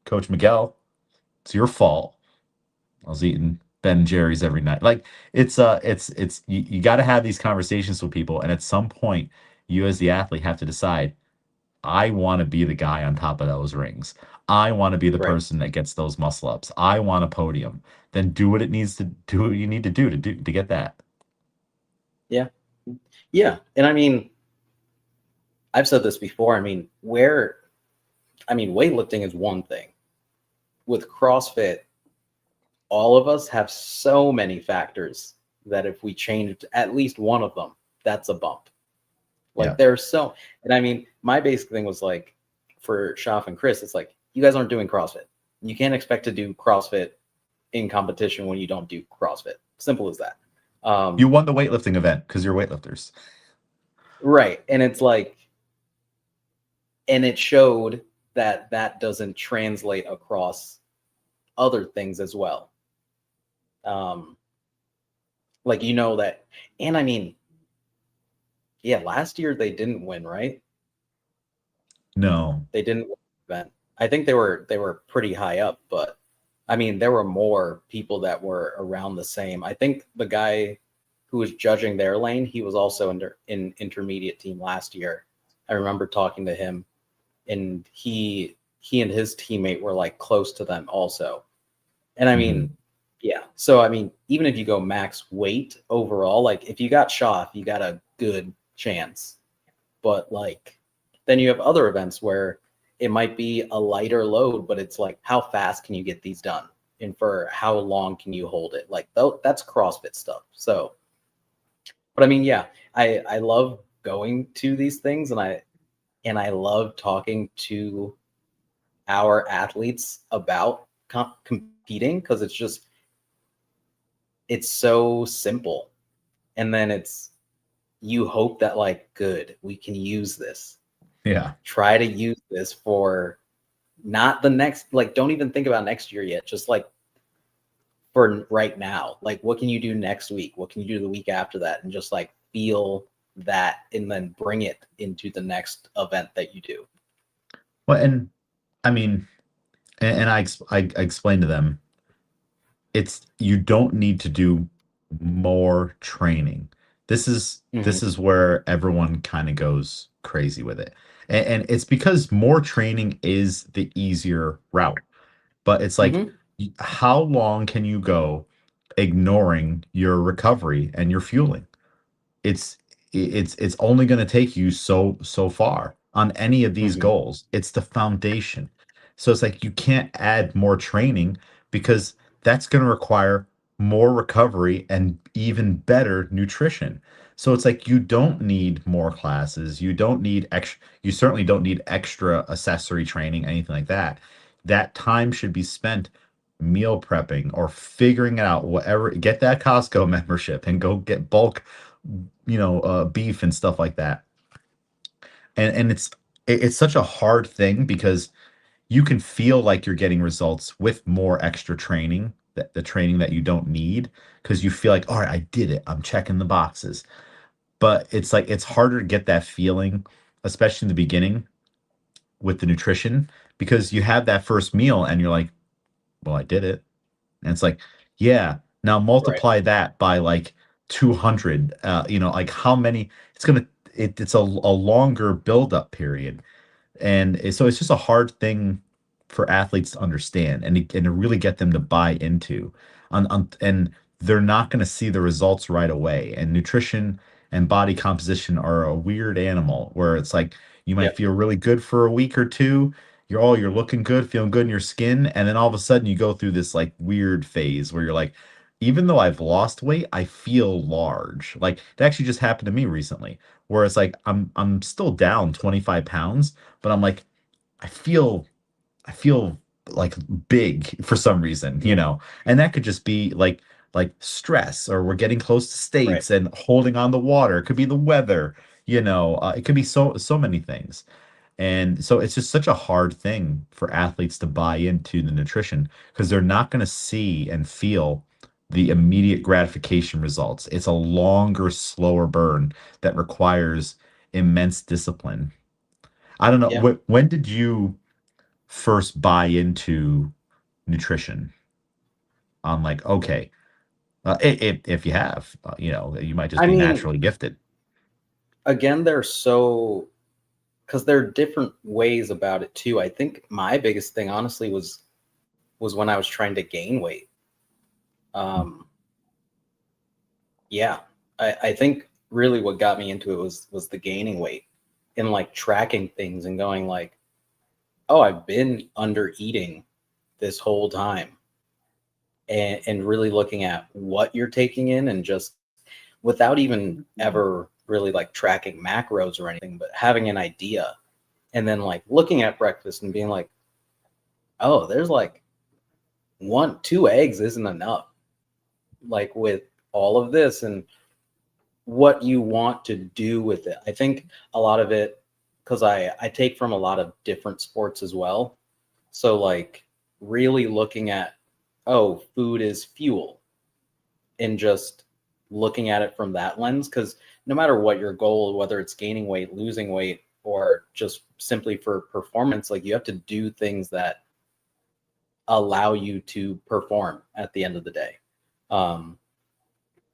Coach Miguel. It's your fault. I was eating Ben and Jerry's every night. Like it's you got to have these conversations with people, and at some point, you as the athlete have to decide. I want to be the guy on top of those rings. I want to be the Right. person that gets those muscle ups. I want a podium. Then do what you need to get that. Yeah. Yeah. And I mean, I've said this before. Weightlifting is one thing. With CrossFit, all of us have so many factors that if we changed at least one of them, that's a bump. Yeah. Like there's so, and I mean, my basic thing was like for Shaf and Chris, it's like, you guys aren't doing CrossFit. You can't expect to do CrossFit in competition when you don't do CrossFit. Simple as that. You Um, won the weightlifting event because you're weightlifters. right. And it's like, and it showed that that doesn't translate across other things as well. Um, like, that, and I mean, yeah, last year they didn't win, right? No. They didn't win the event. I think they were pretty high up, but I mean, there were more people that were around the same. I think the guy who was judging their lane, he was also in intermediate team last year. I remember talking to him, and he and his teammate were like close to them also. And I mean, Mhm. yeah. So I mean, even if you go max weight overall, like if you got Shaw, you got a good chance. But like then you have other events where it might be a lighter load, but it's like how fast can you get these done? And for how long can you hold it? Like that's CrossFit stuff. So, but I mean, yeah, I love going to these things, and I love talking to our athletes about competing because it's so simple, and then it's you hope that like good we can use this, Yeah. try to use this for not the next, like don't even think about next year yet, just like for right now, like what can you do next week, what can you do the week after that, and just like feel that and then bring it into the next event that you do. Well, and I mean, and I explained to them it's you don't need to do more training. This Hmm. is where everyone kind of goes crazy with it. And it's because more training is the easier route. But it's like Hmm. how long can you go ignoring your recovery and your fueling? it's it's only going to take you so far on any of these Hmm. goals. It's the foundation. So it's like you can't add more training because that's going to require more recovery and even better nutrition. So it's like you don't need more classes, you don't need extra, you certainly don't need extra accessory training, anything like that. That time should be spent meal prepping or figuring it out, whatever. Get that Costco membership and go get bulk beef and stuff like that. And it's such a hard thing because you can feel like you're getting results with more extra training, that the training that you don't need, because you feel like, all right, I did it, I'm checking the boxes. But it's like it's harder to get that feeling, especially in the beginning with the nutrition, because you have that first meal and you're like, well, I did it. And it's like, yeah, now Right. multiply that by like 200, like how many, it's a longer build-up period. So it's just a hard thing for athletes to understand and to really get them to buy into. And they're not going to see the results right away. And nutrition and body composition are a weird animal where it's like you might Yep. feel really good for a week or two. You're looking good, feeling good in your skin, and then all of a sudden you go through this like weird phase where you're like, even though I've lost weight, I feel large. Like it actually just happened to me recently, where it's like I'm still down 25 pounds, but I'm like, I feel I feel like big for some reason, Mhm. and that could just be like stress, or we're getting close to Right. states and holding on the water. It could be the weather, it could be so many things. And so it's just such a hard thing for athletes to buy into the nutrition because they're not going to see and feel the immediate gratification results. It's a longer, slower burn that requires immense discipline. I don't know. Yeah. When did you first buy into nutrition? On like, okay, if you have, you might just I be mean, naturally gifted. again, they're so because there are different ways about it too. I think my biggest thing, honestly, was when I was trying to gain weight. Um, yeah, I think really what got me into it was the gaining weight and like tracking things and going like, oh, I've been under eating this whole time, and really looking at what you're taking in and just without even ever really like tracking macros or anything, but having an idea and then like looking at breakfast and being like, oh, there's like one, two eggs isn't enough. Like with all of this and what you want to do with it. I think a lot of it, because I take from a lot of different sports as well. So like really looking at, oh, food is fuel and just looking at it from that lens. Because no matter what your goal, whether it's gaining weight, losing weight, or just simply for performance, like you have to do things that allow you to perform at the end of the day. Um,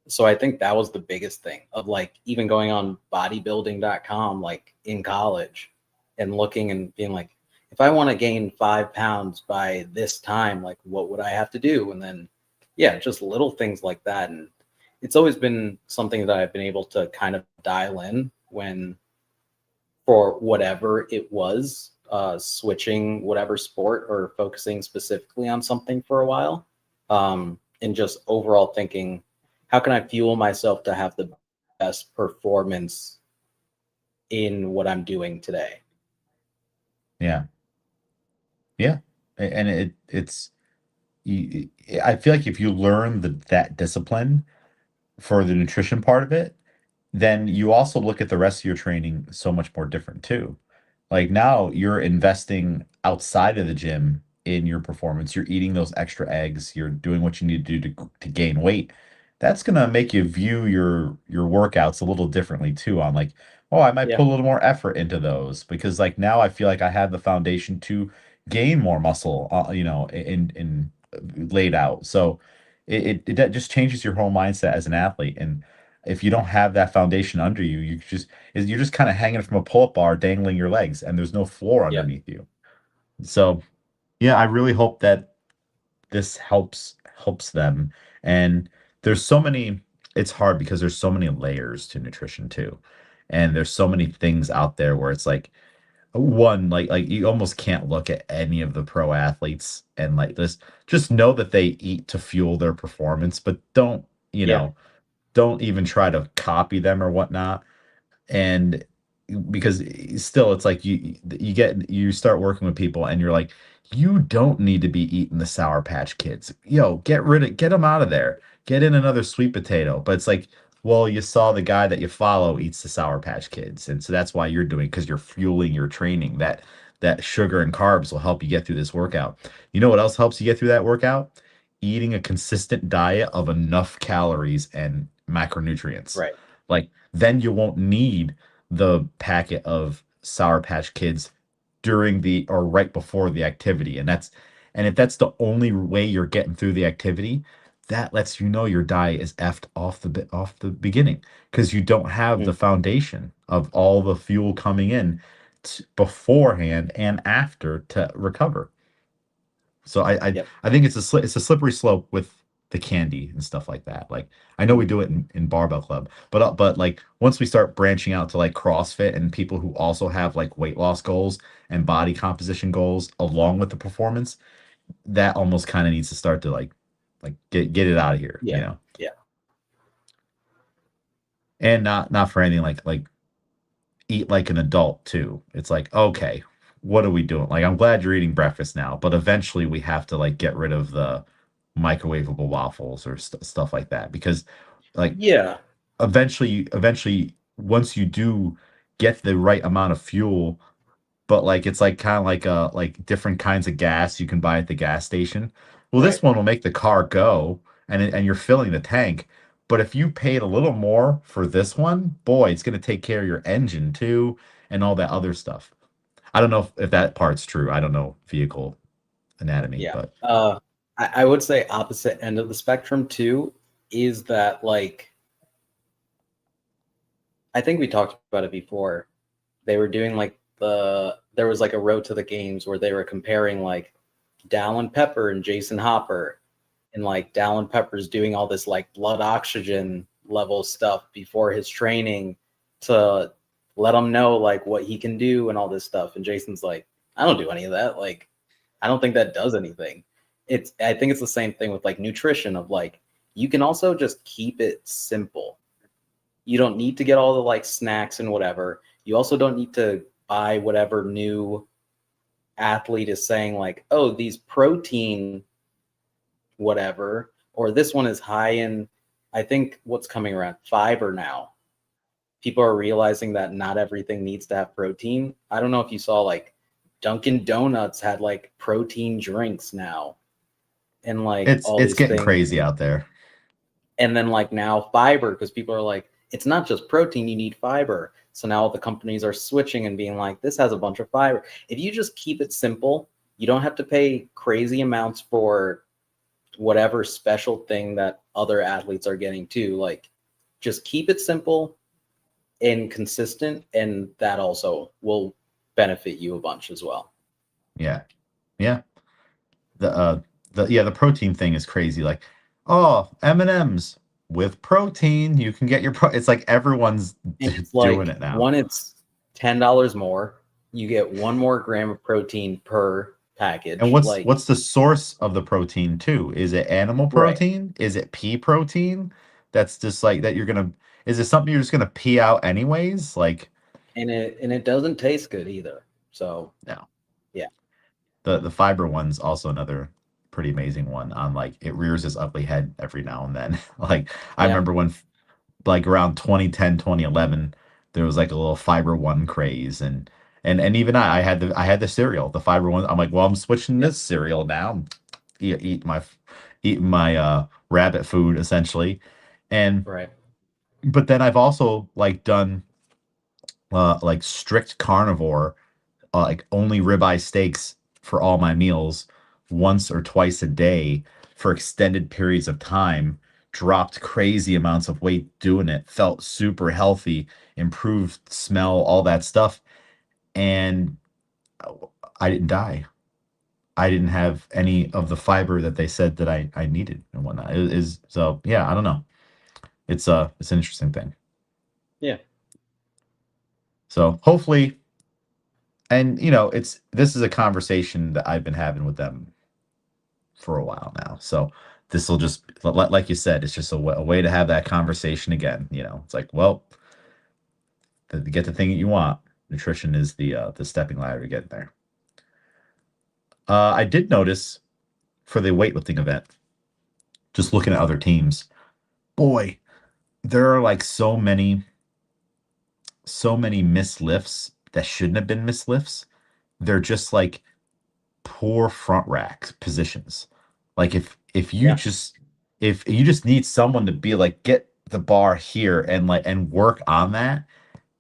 so I think that was the biggest thing of like even going on bodybuilding.com like in college and looking and being like, if I want to gain 5 pounds by this time, like what would I have to do? And then, yeah, just little things like that. And it's always been something that I've been able to kind of dial in when for whatever it was, switching whatever sport or focusing specifically on something for a while. And just overall thinking, how can I fuel myself to have the best performance in what I'm doing today? Yeah, yeah, and I feel like if you learn that discipline for the nutrition part of it, then you also look at the rest of your training so much more different too. Like now you're investing outside of the gym in your performance. You're eating those extra eggs. You're doing what you need to do to gain weight. That's gonna make you view your workouts a little differently too. On like, oh, I might Yeah, put a little more effort into those because like now I feel like I have the foundation to gain more muscle. In laid out. So that just changes your whole mindset as an athlete. And if you don't have that foundation under you, you're just kind of hanging from a pull-up bar, dangling your legs, and there's no floor yeah, underneath you. So, yeah, I really hope that this helps them. And there's so many, it's hard because there's so many layers to nutrition too. And there's so many things out there where it's like one, like you almost can't look at any of the pro athletes and like this, just know that they eat to fuel their performance, but yeah, don't even try to copy them or whatnot. And because still it's like you start working with people and you're like, you don't need to be eating the Sour Patch Kids, get them out of there, get in another sweet potato. But it's like, well, you saw the guy that you follow eats the Sour Patch Kids, and so that's why you're doing, because you're fueling your training. That sugar and carbs will help you get through this workout. You know what else helps you get through that workout? Eating a consistent diet of enough calories and macronutrients. right. Like then you won't need the packet of Sour Patch Kids during the or right before the activity. And if that's the only way you're getting through the activity, that lets you know your diet is effed off the beginning because you don't have the Mm, foundation of all the fuel coming in beforehand and after to recover. So yep. I think it's a slippery slope with the candy and stuff like that. Like I know we Mm, do it in barbell club, but like once we start branching out to like CrossFit and people who also have like weight loss goals and body composition goals along with the performance, that almost kind of needs to start to like get it out of here, you yeah. know. Yeah. And not for anything like eat like an adult too. It's like, okay, what are we doing? Like, I'm glad you're eating breakfast now, but eventually we have to like get rid of the microwavable waffles or stuff like that because like Yeah. eventually once you do get the right amount of fuel, but like it's like kind of like different kinds of gas you can buy at the gas station. Well, this Right. one will make the car go and you're filling the tank. But if you paid a little more for this one, boy, it's going to take care of your engine too and all that other stuff. I don't know if that part's true. I don't know vehicle anatomy, Yeah. but I would say opposite end of the spectrum too is that like I think we talked about it before. They were doing like there was like a road to the games where they were comparing like Dallin Pepper and Jason Hopper, and like Dallin Pepper's doing all this like blood oxygen level stuff before his training to let him know like what he can do and all this stuff. And Jason's like, I don't do any of that. Like, I don't think that does anything. I think it's the same thing with like nutrition of like you can also just keep it simple. You don't need to get all the like snacks and whatever. You also don't need to buy whatever new athlete is saying like, oh, these protein whatever, or this one is high in, I think what's coming around fiber now. People are realizing that not everything needs to have protein. I don't know if you saw like Dunkin' Donuts had like protein drinks now and like all it's these getting things. crazy out there. And then like now fiber, because people are like, it's not just protein, you need fiber. So now all the companies are switching and being like, this has a bunch of fiber. If you just keep it simple, you don't have to pay crazy amounts for whatever special thing that other athletes are getting too. Like just keep it simple and consistent, and that also will benefit you a bunch as well. Yeah. Yeah. The the protein thing is crazy. Like, oh, M&Ms with protein, you can get your it's like everyone's And it's doing like it now. one, it's $10 more. You get 1 more gram of protein per And package. Like, what's the source of the protein too? Is it animal right. protein? Is it pea protein? That's just like that you're gonna is it something you're just gonna pee out anyways? Like, And it doesn't taste good either. So no. yeah. The fiber one's also another pretty amazing one on like it rears its ugly head every now and then. Like I Yeah. remember when like around 2010, 2011, there was like a little fiber one craze and even I had the cereal, the fiber one. I'm like, well, I'm switching Yeah. this cereal now. Eat my rabbit food essentially. And Right. but then I've also like done like strict carnivore, like only ribeye steaks for all my meals once or twice a day for extended periods of time, dropped crazy amounts of weight doing it, felt super healthy, improved smell, all that stuff. And I didn't die. I didn't have any of the fiber that they said that I needed and whatnot. It is so yeah, I don't know. It's an interesting thing. Yeah. So hopefully, and you know, it's this is a conversation that I've been having with them for a while now. So this will just like you said, it's just a way to have that conversation again. You know, it's like, well, to get the thing that you want, nutrition is the stepping ladder to get there. I did notice for the weightlifting event, just looking at other teams, boy, there are like so many missed lifts that shouldn't have been missed lifts. They're just like poor front rack positions. Like Yeah. if you just need someone to be like get the bar here and like and work on that,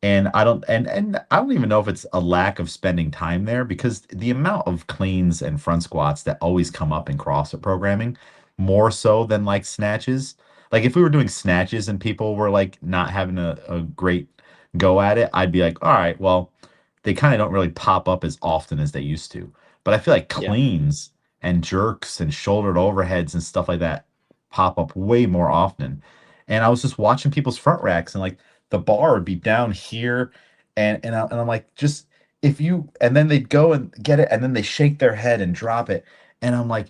And I don't even know if it's a lack of spending time there because the amount of cleans and front squats that always come up in CrossFit programming, more so than like snatches. Like if we were doing snatches and people were like not having a great go at it, I'd be like, all right, well, they kind of don't really pop up as often as they used to. But I feel like Yeah, cleans and jerks and shouldered overheads and stuff like that pop up way more often. And I was just watching people's front racks and like the bar would be down here, and I'm like, just if you, and then they'd go and get it, and then they shake their head and drop it, and I'm like,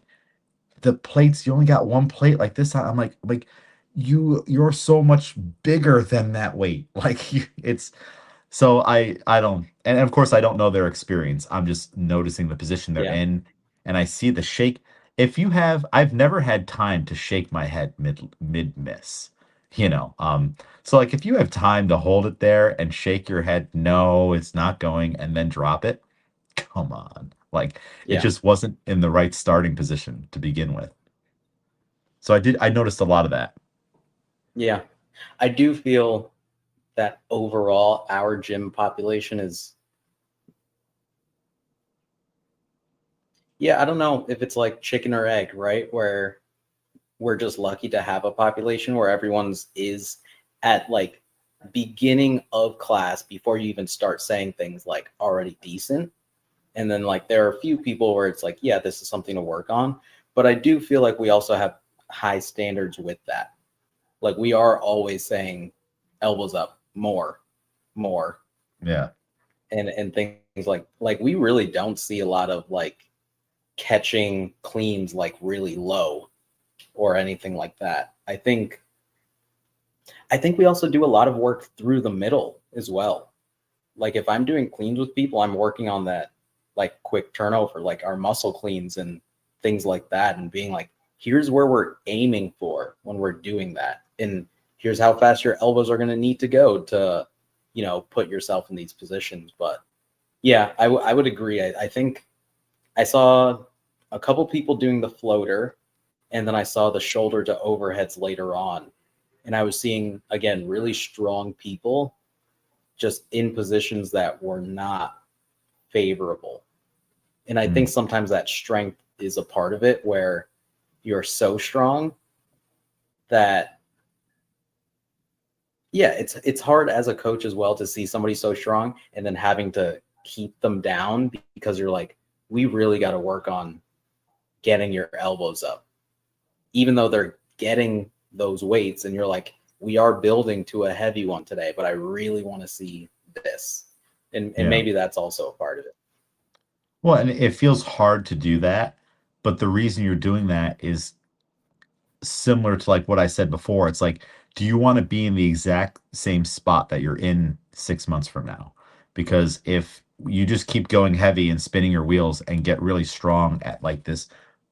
the plates, you only got one plate like this. I'm like you're so much bigger than that weight. Like it's so I don't, and of course I don't know their experience. I'm just noticing the position they're yeah, in, and I see the shake. If you have, I've never had time to shake my head mid miss, you know. So like if you have time to hold it there and shake your head, no, it's not going, and then drop it. Come on, like it yeah, just wasn't in the right starting position to begin with. So I noticed a lot of that. yeah. I do feel that overall our gym population is, yeah, I don't know if it's like chicken or egg, right? Where we're just lucky to have a population where everyone's is at like beginning of class before you even start saying things like already decent. And then like there are a few people where it's like, yeah, this is something to work on. But I do feel like we also have high standards with that. Like we are always saying elbows up, more, more, Yeah, and things like we really don't see a lot of like catching cleans like really low or anything like that. I think we also do a lot of work through the middle as well. Like if I'm doing cleans with people, I'm working on that like quick turnover, like our muscle cleans and things like that, and being like, here's where we're aiming for when we're doing that. And here's how fast your elbows are going to need to go to, put yourself in these positions. But yeah, I would agree. I think I saw a couple people doing the floater, and then I saw the shoulder to overheads later on. And I was seeing, again, really strong people just in positions that were not favorable. And I think mm, sometimes that strength is a part of it where you're so strong that, yeah, it's hard as a coach as well to see somebody so strong and then having to keep them down because you're like, we really got to work on getting your elbows up, even though they're getting those weights. And you're like, we are building to a heavy one today, but I really want to see this. And yeah. maybe that's also a part of it. Well, and it feels hard to do that, but the reason you're doing that is similar to like what I said before. It's like, do you want to be in the exact same spot that you're in 6 months from now? Because if you just keep going heavy and spinning your wheels and get really strong at like this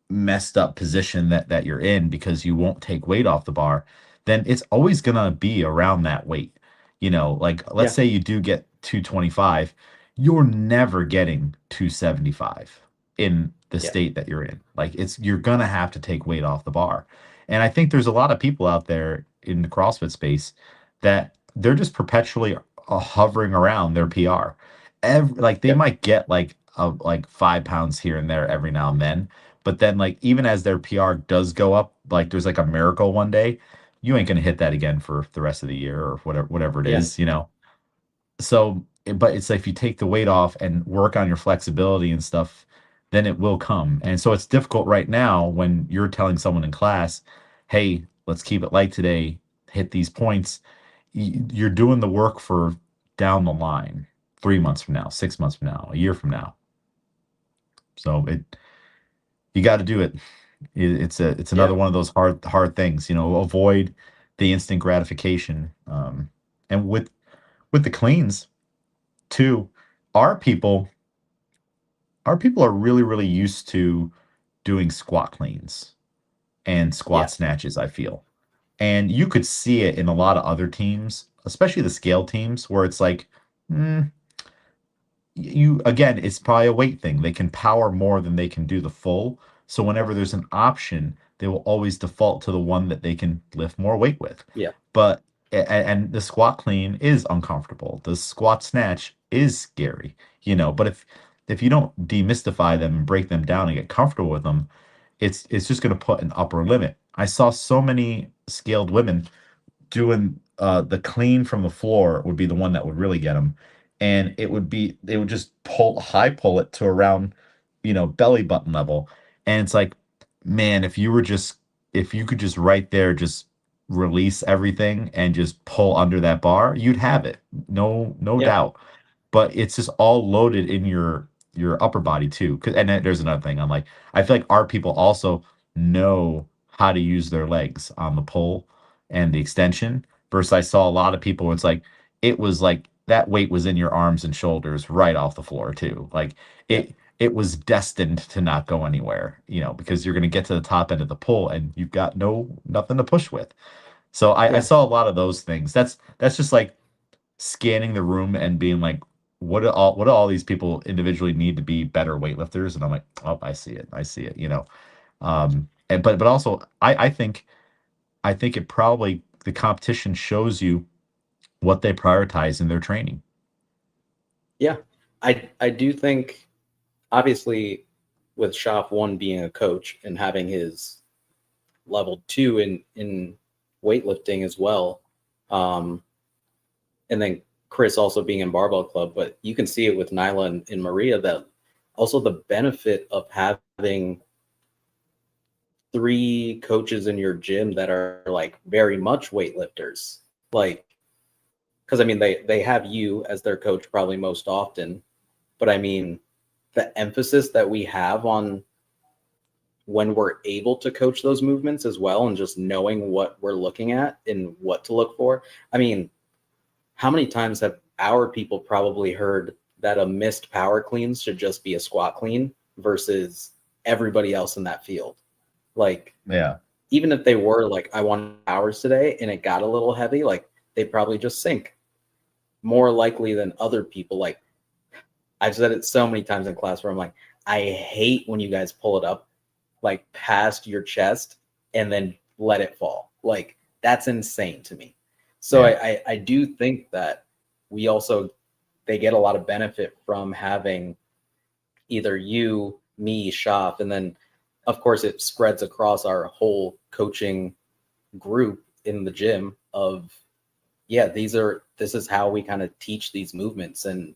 messed up position that you're in because you won't take weight off the bar, then it's always gonna be around that weight. You know, like let's Yeah. say you do get 225, you're never getting 275 in the Yeah. state that you're in. Like it's you're gonna have to take weight off the bar. And I think there's a lot of people out there in the CrossFit space that they're just perpetually hovering around their PR. Like they Yep. might get like 5 pounds here and there every now and then, but then like even as their PR does go up, like there's like a miracle one day, you ain't gonna hit that again for the rest of the year or whatever it Yeah. is, you know. So, but it's like if you take the weight off and work on your flexibility and stuff, then it will come. And so it's difficult right now when you're telling someone in class, "Hey, let's keep it light today, hit these points." You're doing the work for down the line, 3 months from now, 6 months from now, a year from now. So you got to do it. It's another Yeah. one of those hard things, you know, avoid the instant gratification. And with the cleans too, our people our people are really used to doing squat cleans and squat Yeah. snatches, I feel. And you could see it in a lot of other teams, especially the scale teams, where it's like, mm, you again, it's probably a weight thing. They can power more than they can do the full. So whenever there's an option, they will always default to the one that they can lift more weight with. Yeah. But and the squat clean is uncomfortable. The squat snatch is scary, but if you don't demystify them and break them down and get comfortable with them, it's just going to put an upper limit. I saw so many scaled women doing the clean from the floor would be the one that would really get them, and they would just pull it to around belly button level, and it's like, man, if you could just right there just release everything and just pull under that bar, you'd have it, no Yeah. doubt. But it's just all loaded in your upper body too. And then there's another thing. I'm like, I feel like our people also know how to use their legs on the pull and the extension. Versus I saw a lot of people where it was like that weight was in your arms and shoulders right off the floor too. Like Yeah. it was destined to not go anywhere, because you're going to get to the top end of the pull and you've got nothing to push with. So I Yeah. saw a lot of those things. That's just like scanning the room and being like, what do all these people individually need to be better weightlifters? And I'm like, oh, I see it. And but also I think it probably the competition shows you what they prioritize in their training. Yeah. I do think, obviously, with Shop One being a coach and having his level two in weightlifting as well, um, and then Chris also being in barbell club, but you can see it with Nyla and Maria, that also the benefit of having three coaches in your gym that are like very much weightlifters. Like, because I mean, they have you as their coach probably most often, but I mean, the emphasis that we have on when we're able to coach those movements as well, and just knowing what we're looking at and what to look for. I mean, how many times have our people probably heard that a missed power clean should just be a squat clean versus everybody else in that field? Like, Yeah. even if they were like, I want hours today and it got a little heavy, like they probably just sink more likely than other people. Like, I've said it so many times in class where I'm like, I hate when you guys pull it up like past your chest and then let it fall. Like, that's insane to me. So Yeah. I do think that we also, they get a lot of benefit from having either you, me, Shop, and then of course it spreads across our whole coaching group in the gym of, yeah, this is how we kind of teach these movements, and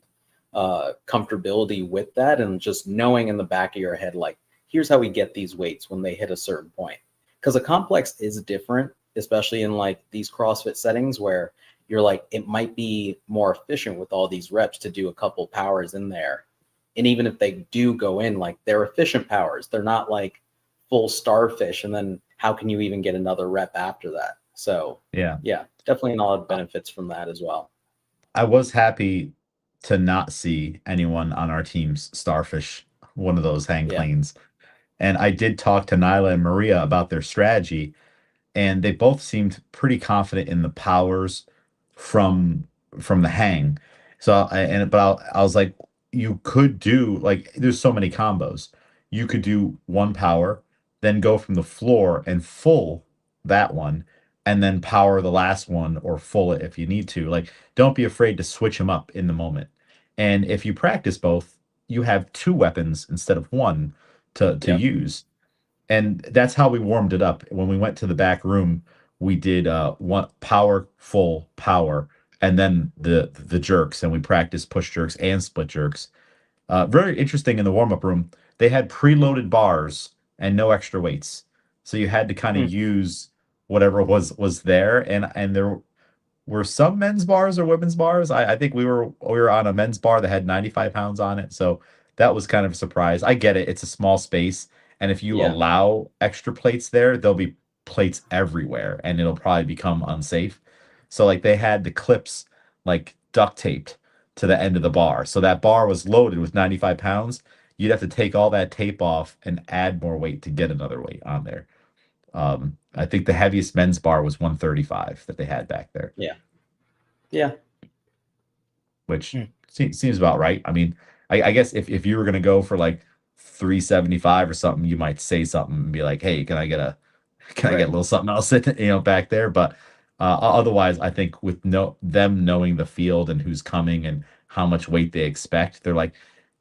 comfortability with that, and just knowing in the back of your head, like, here's how we get these weights when they hit a certain point. Because a complex is different, especially in like these CrossFit settings where you're like, it might be more efficient with all these reps to do a couple powers in there. And even if they do go in, like, they're efficient powers, they're not like full starfish. And then how can you even get another rep after that? So Yeah. yeah, definitely a lot of benefits from that as well. I was happy to not see anyone on our team's starfish one of those hang Yeah. cleans. And I did talk to Nyla and Maria about their strategy, and they both seemed pretty confident in the powers from from the hang. So I was like, you could do like there's so many combos. You could do one power, then go from the floor and full that one, and then power the last one or full it if you need to. Like, don't be afraid to switch them up in the moment. And if you practice both, you have two weapons instead of one to Yep. use, and that's how we warmed it up. When we went to the back room, we did one power, full power, and then the jerks, and we practiced push jerks and split jerks. Very interesting in the warm up room. They had preloaded bars and no extra weights, so you had to kind of Hmm. use whatever was there, and there were some men's bars or women's bars. I think we were on a men's bar that had 95 pounds on it. So that was kind of a surprise. I get it. It's a small space. And if you Yeah. allow extra plates there, there'll be plates everywhere and it'll probably become unsafe. So like they had the clips like duct taped to the end of the bar. So that bar was loaded with 95 pounds. You'd have to take all that tape off and add more weight to get another weight on there. I think the heaviest men's bar was 135 that they had back there, Yeah. Yeah. which Hmm. seems about right. I mean, I guess if you were gonna go for like 375 or something, you might say something and be like, "Hey, can I get a Right. little something else back there?" But Otherwise, I think with no them knowing the field and who's coming and how much weight they expect, they're like,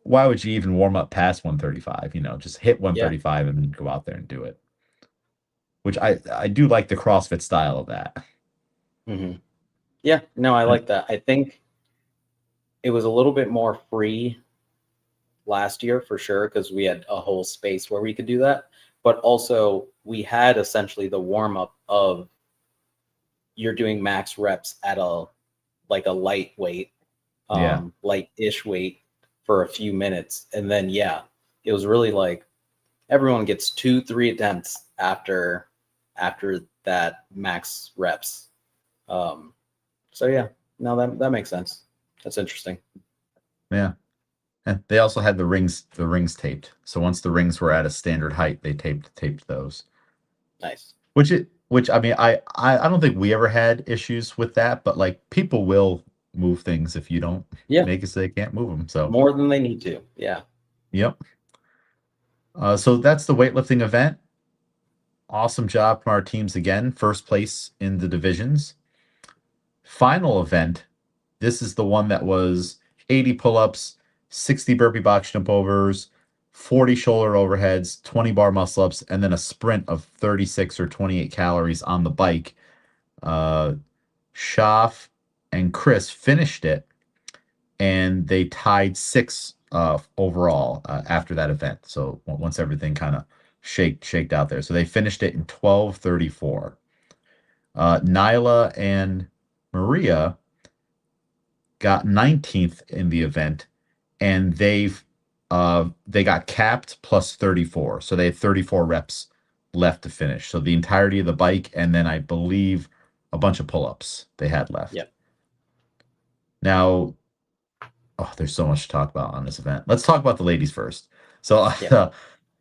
why would you even warm up past 135? Just hit Yeah. 135 and then go out there and do it. Which I do like the CrossFit style of that. Hmm. Yeah. No, I And like that. I think it was a little bit more free last year for sure because we had a whole space where we could do that. But also, we had essentially the warm up of you're doing max reps at a like a lightweight, yeah, light-ish weight for a few minutes, and then yeah, it was really like everyone gets 2, 3 attempts after that max reps. Um, so yeah, no, that makes sense. That's interesting. yeah. And they also had the rings taped. So once the rings were at a standard height, they taped those. Nice. Which I mean, I don't think we ever had issues with that, but like people will move things if you don't Yeah, make it so they can't move them. So more than they need to. Yeah. yep. So that's the weightlifting event. Awesome job from our teams again. First place in the divisions. Final event. This is the one that was 80 pull-ups, 60 burpee box jump overs, 40 shoulder overheads, 20 bar muscle ups, and then a sprint of 36 or 28 calories on the bike. Uh, Schaff and Chris finished it, and they tied six overall after that event. So once everything kind of shaked out there, so they finished it in 12:34. Nyla and Maria got 19th in the event, and they got capped plus 34. So they had 34 reps left to finish. So the entirety of the bike, and then I believe a bunch of pull-ups they had left. Yeah. Now, oh, there's so much to talk about on this event. Let's talk about the ladies first. So, Yeah.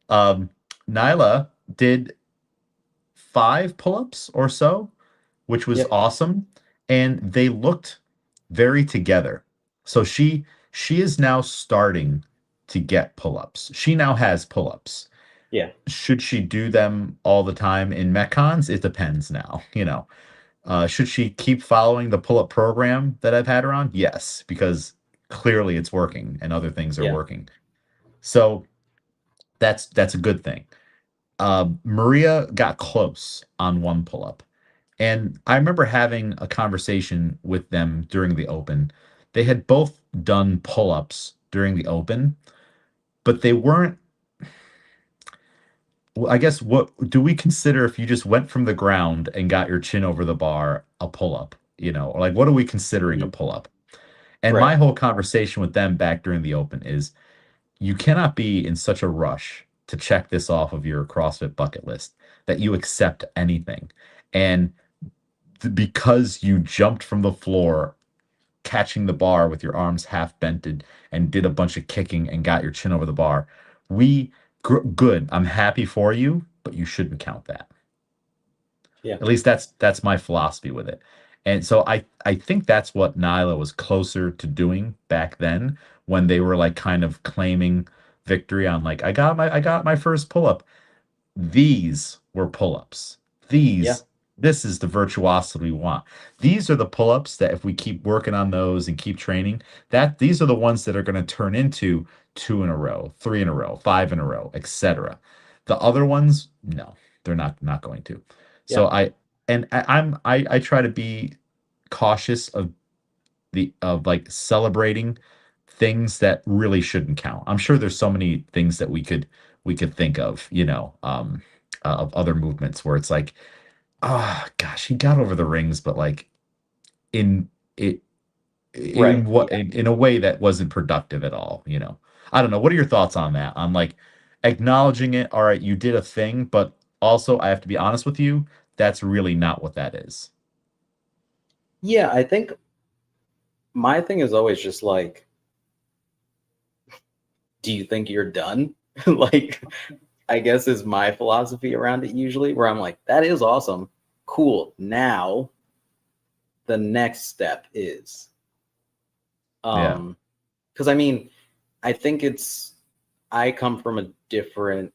um, Nyla did 5 pull-ups or so, which was Yeah. awesome, and they looked very together. So she is now starting to get pull-ups. She now has pull-ups. Yeah. Should she do them all the time in Metcons? It depends now. Should she keep following the pull-up program that I've had her on? Yes, because clearly it's working and other things are Yeah. working. So that's a good thing. Maria got close on one pull-up. And I remember having a conversation with them during the open. They had both done pull-ups during the open, but they weren't. Well, I guess what do we consider if you just went from the ground and got your chin over the bar a pull-up? Or like what are we considering a Hmm. pull-up? And Right. my whole conversation with them back during the open is you cannot be in such a rush to check this off of your CrossFit bucket list that you accept anything. And because you jumped from the floor catching the bar with your arms half bented and did a bunch of kicking and got your chin over the bar. Good. I'm happy for you, but you shouldn't count that. Yeah. At least that's my philosophy with it. And so I think that's what Nyla was closer to doing back then when they were like kind of claiming victory on like I got my first pull up. These were pull-ups. Yeah. This is the virtuosity we want. These are the pull-ups that if we keep working on those and keep training, that these are the ones that are going to turn into 2 in a row, 3 in a row, 5 in a row, etc. The other ones, no, they're not going to. Yeah. So I try to be cautious of like celebrating things that really shouldn't count. I'm sure there's so many things that we could think of, of other movements where it's like, ah, gosh, he got over the rings, but like in it in Right. what Yeah. in a way that wasn't productive at all. I don't know. What are your thoughts on that? On like acknowledging it, all right, you did a thing, but also I have to be honest with you, that's really not what that is. Yeah. I think my thing is always just like, do you think you're done? Like, I guess is my philosophy around it usually, where I'm like, that is awesome. Cool. Now the next step is, Yeah. um, because I mean, I think I come from a different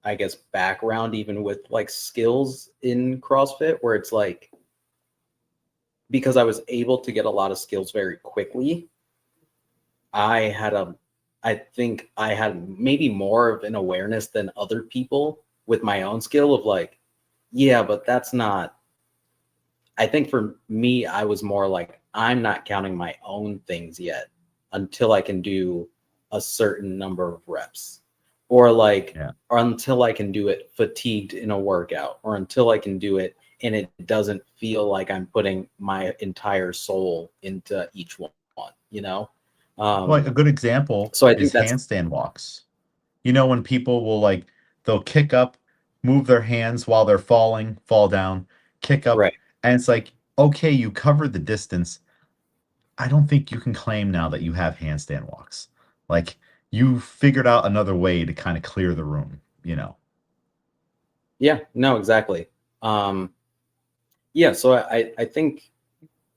I guess, background, even with like skills in CrossFit, where it's like because I was able to get a lot of skills very quickly, I had a, I think I had maybe more of an awareness than other people with my own skill of like, yeah, but that's not, I think for me, I was more like, I'm not counting my own things yet until I can do a certain number of reps, or like, Yeah. or until I can do it fatigued in a workout, or until I can do it and it doesn't feel like I'm putting my entire soul into each one, you know? Well, a Um, good example so I think is that's handstand walks. You know, when people will like they'll kick up, move their hands while they're falling, fall down, kick up, right. and it's like, okay, you covered the distance. I don't think you can claim now that you have handstand walks. Like you figured out another way to kind of clear the room, you know. Yeah, no, exactly. Um, yeah, so I think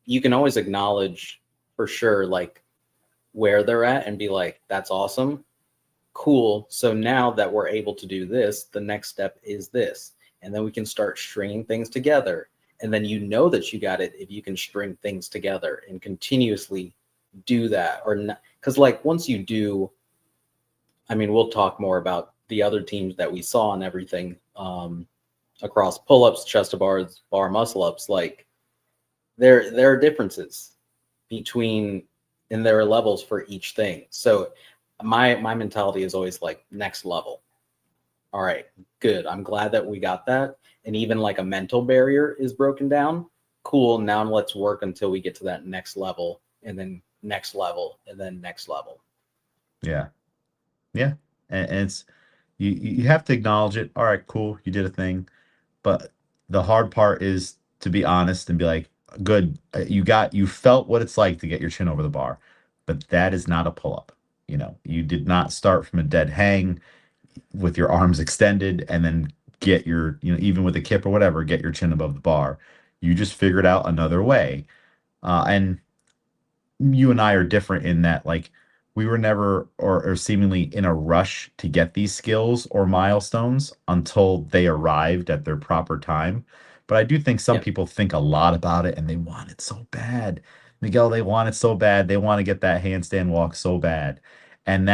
you can always acknowledge for sure, like where they're at and be like, that's awesome. Cool. So now that we're able to do this, the next step is this. And then we can start stringing things together. And then you know that you got it if you can string things together and continuously do that or not. Because, like, once you do, I mean, we'll talk more about the other teams that we saw and everything across pull ups, chest to bars, bar muscle ups. Like, there are differences between and there are levels for each thing. So my mentality is always like next level. All right, good. I'm glad that we got that. And even like a mental barrier is broken down. Cool. Now let's work until we get to that next level and then next level and then next level. Yeah. Yeah. And it's you have to acknowledge it. All right, cool. You did a thing. But the hard part is to be honest and be like, good, you felt what it's like to get your chin over the bar, but that is not a pull up. You know, you did not start from a dead hang with your arms extended and then get your, you know, even with a kip or whatever, get your chin above the bar. You just figured out another way. And you and I are different in that, like, we were never or seemingly in a rush to get these skills or milestones until they arrived at their proper time. But I do think some Yeah. people think a lot about it and they want it so bad. Miguel, they want it so bad. They want to get that handstand walk so bad. And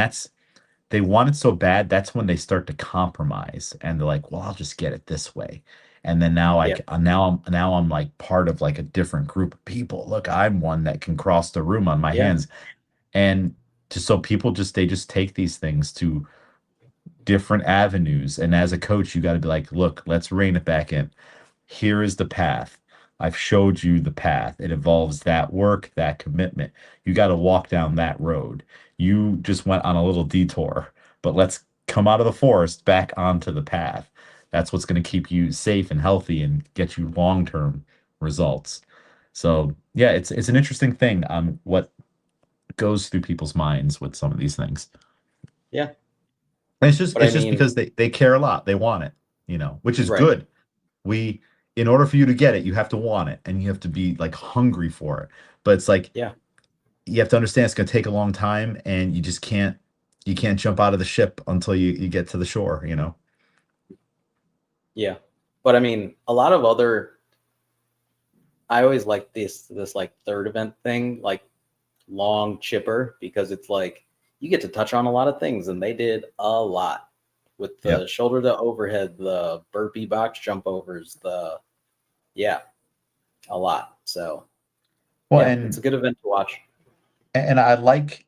they want it so bad, that's when they start to compromise and they're like, well, I'll just get it this way. And then Yeah. now I'm like part of like a different group of people. Look, I'm one that can cross the room on my Yeah. hands. And just so people they just take these things to different avenues. And as a coach, you got to be like, look, let's rein it back in. Here is the path. I've showed you the path. It involves that work, that commitment. You got to walk down that road. You just went on a little detour, but let's come out of the forest back onto the path. That's what's going to keep you safe and healthy and get you long-term results. So, yeah, it's an interesting thing on what goes through people's minds with some of these things. Yeah. And it's just But I it's just mean, because they care a lot. They want it, you know, which is right. good. We In order for you to get it, you have to want it and you have to be like hungry for it. But it's like Yeah. you have to understand it's going to take a long time and you can't jump out of the ship until you get to the shore, you know. Yeah. But I mean, a lot of other, I always like this like third event thing, like long chipper, because it's like you get to touch on a lot of things, and they did a lot with Yeah. the shoulder to overhead, the burpee box jump overs, the yeah, a lot. So Well, yeah, it's a good event to watch. and I like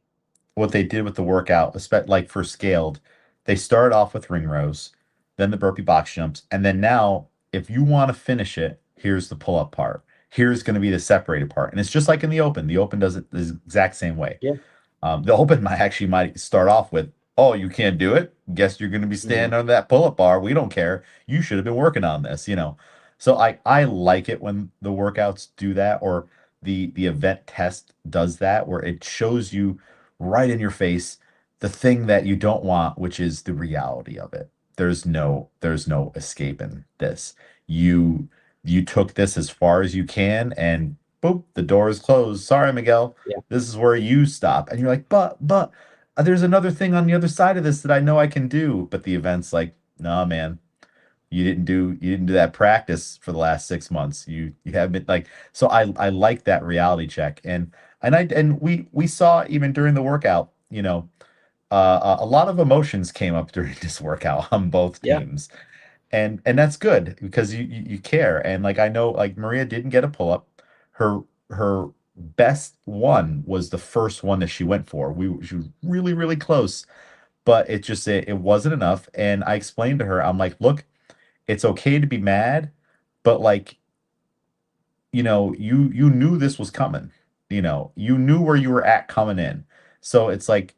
what they did with the workout, especially like for scaled. They started off with ring rows, then the burpee box jumps, and then now, if you want to finish it, here's the pull up part. Here's going to be the separated part, and it's just like in the open. The open does it the exact same way. Yeah. The open might start off with, "Oh, you can't do it. Guess you're going to be Hmm. standing on that pull-up bar. We don't care. You should have been working on this." You know. So I like it when the workouts do that, or the event test does that, where it shows you right in your face the thing that you don't want, which is the reality of it. There's no escaping this. You you took this as far as you can, and boop, the door is closed. Sorry, Miguel, Yeah. this is where you stop. And you're like, but there's another thing on the other side of this that I know I can do. But the event's like, no, man, you didn't do that practice for the last 6 months. You have been like so. I like that reality check, and we saw even during the workout, a lot of emotions came up during this workout on both Yeah, teams, and that's good because you care. And like I know, like Maria didn't get a pull up. Her her best one was the first one that she went for. She was really really close, but it wasn't enough. And I explained to her, I'm like, look, it's okay to be mad, but like you knew this was coming. You knew where you were at coming in. So it's like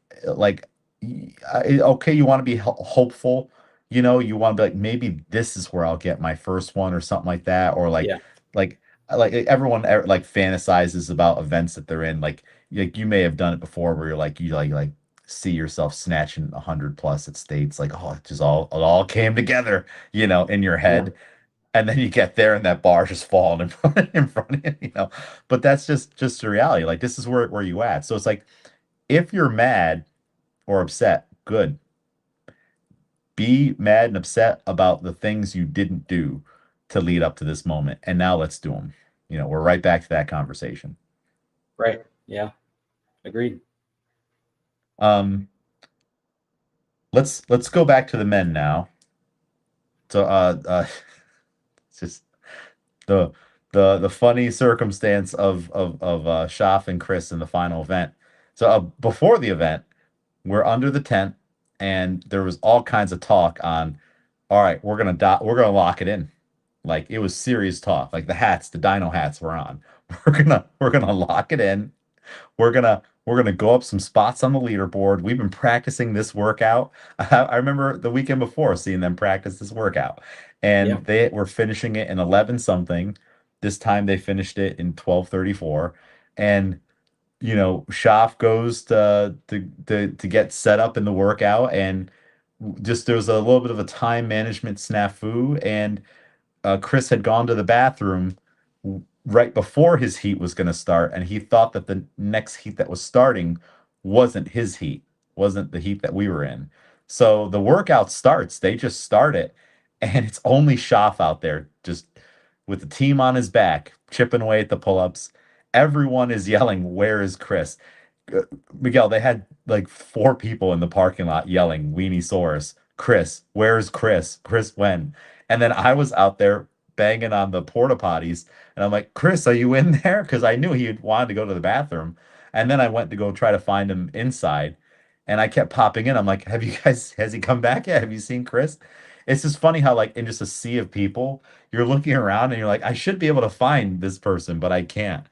okay, you want to be hopeful. You want to be like, maybe this is where I'll get my first one or something like that, or yeah, like like everyone like fantasizes about events that they're in. Like you may have done it before, where you see yourself snatching 100 plus at states, like, oh, it all came together, in your yeah. head, and then you get there and that bar just falling in front of you. But that's just the reality. Like, this is where you at. So it's like, if you're mad or upset, good. Be mad and upset about the things you didn't do to lead up to this moment, and now let's do them. We're right back to that conversation. Right. Yeah. Agreed. um let's go back to the men now. So it's just the the funny circumstance of Schaff and Chris in the final event. So before the event, we're under the tent, and there was all kinds of talk on, all right, we're gonna lock it in. Like, it was serious talk. Like, the dino hats were on. We're gonna lock it in. We're gonna go up some spots on the leaderboard. We've been practicing this workout. I remember the weekend before seeing them practice this workout, Yeah. and they were finishing it in 11 something. This time they finished it in 12:34, and Schaff goes to get set up in the workout, and just there was a little bit of a time management snafu, and Chris had gone to the bathroom right before his heat was going to start, and he thought that the next heat that was starting wasn't his heat, wasn't the heat that we were in. So the workout starts, they just start it, and it's only Schaff out there just with the team on his back, chipping away at the pull-ups. Everyone is yelling, "Where is Chris?" uh, Miguel, they had like four people in the parking lot yelling, "Weenie Saurus, Chris, where's Chris? Chris, when?" And then I was out there banging on the porta potties, and I'm like, "Chris, are you in there?" Because I knew he had wanted to go to the bathroom. And then I went to go try to find him inside, and I kept popping in. I'm like, "Have you guys, has he come back yet? Have you seen Chris?" It's just funny how, like, in just a sea of people, you're looking around and you're like, I should be able to find this person, but I can't.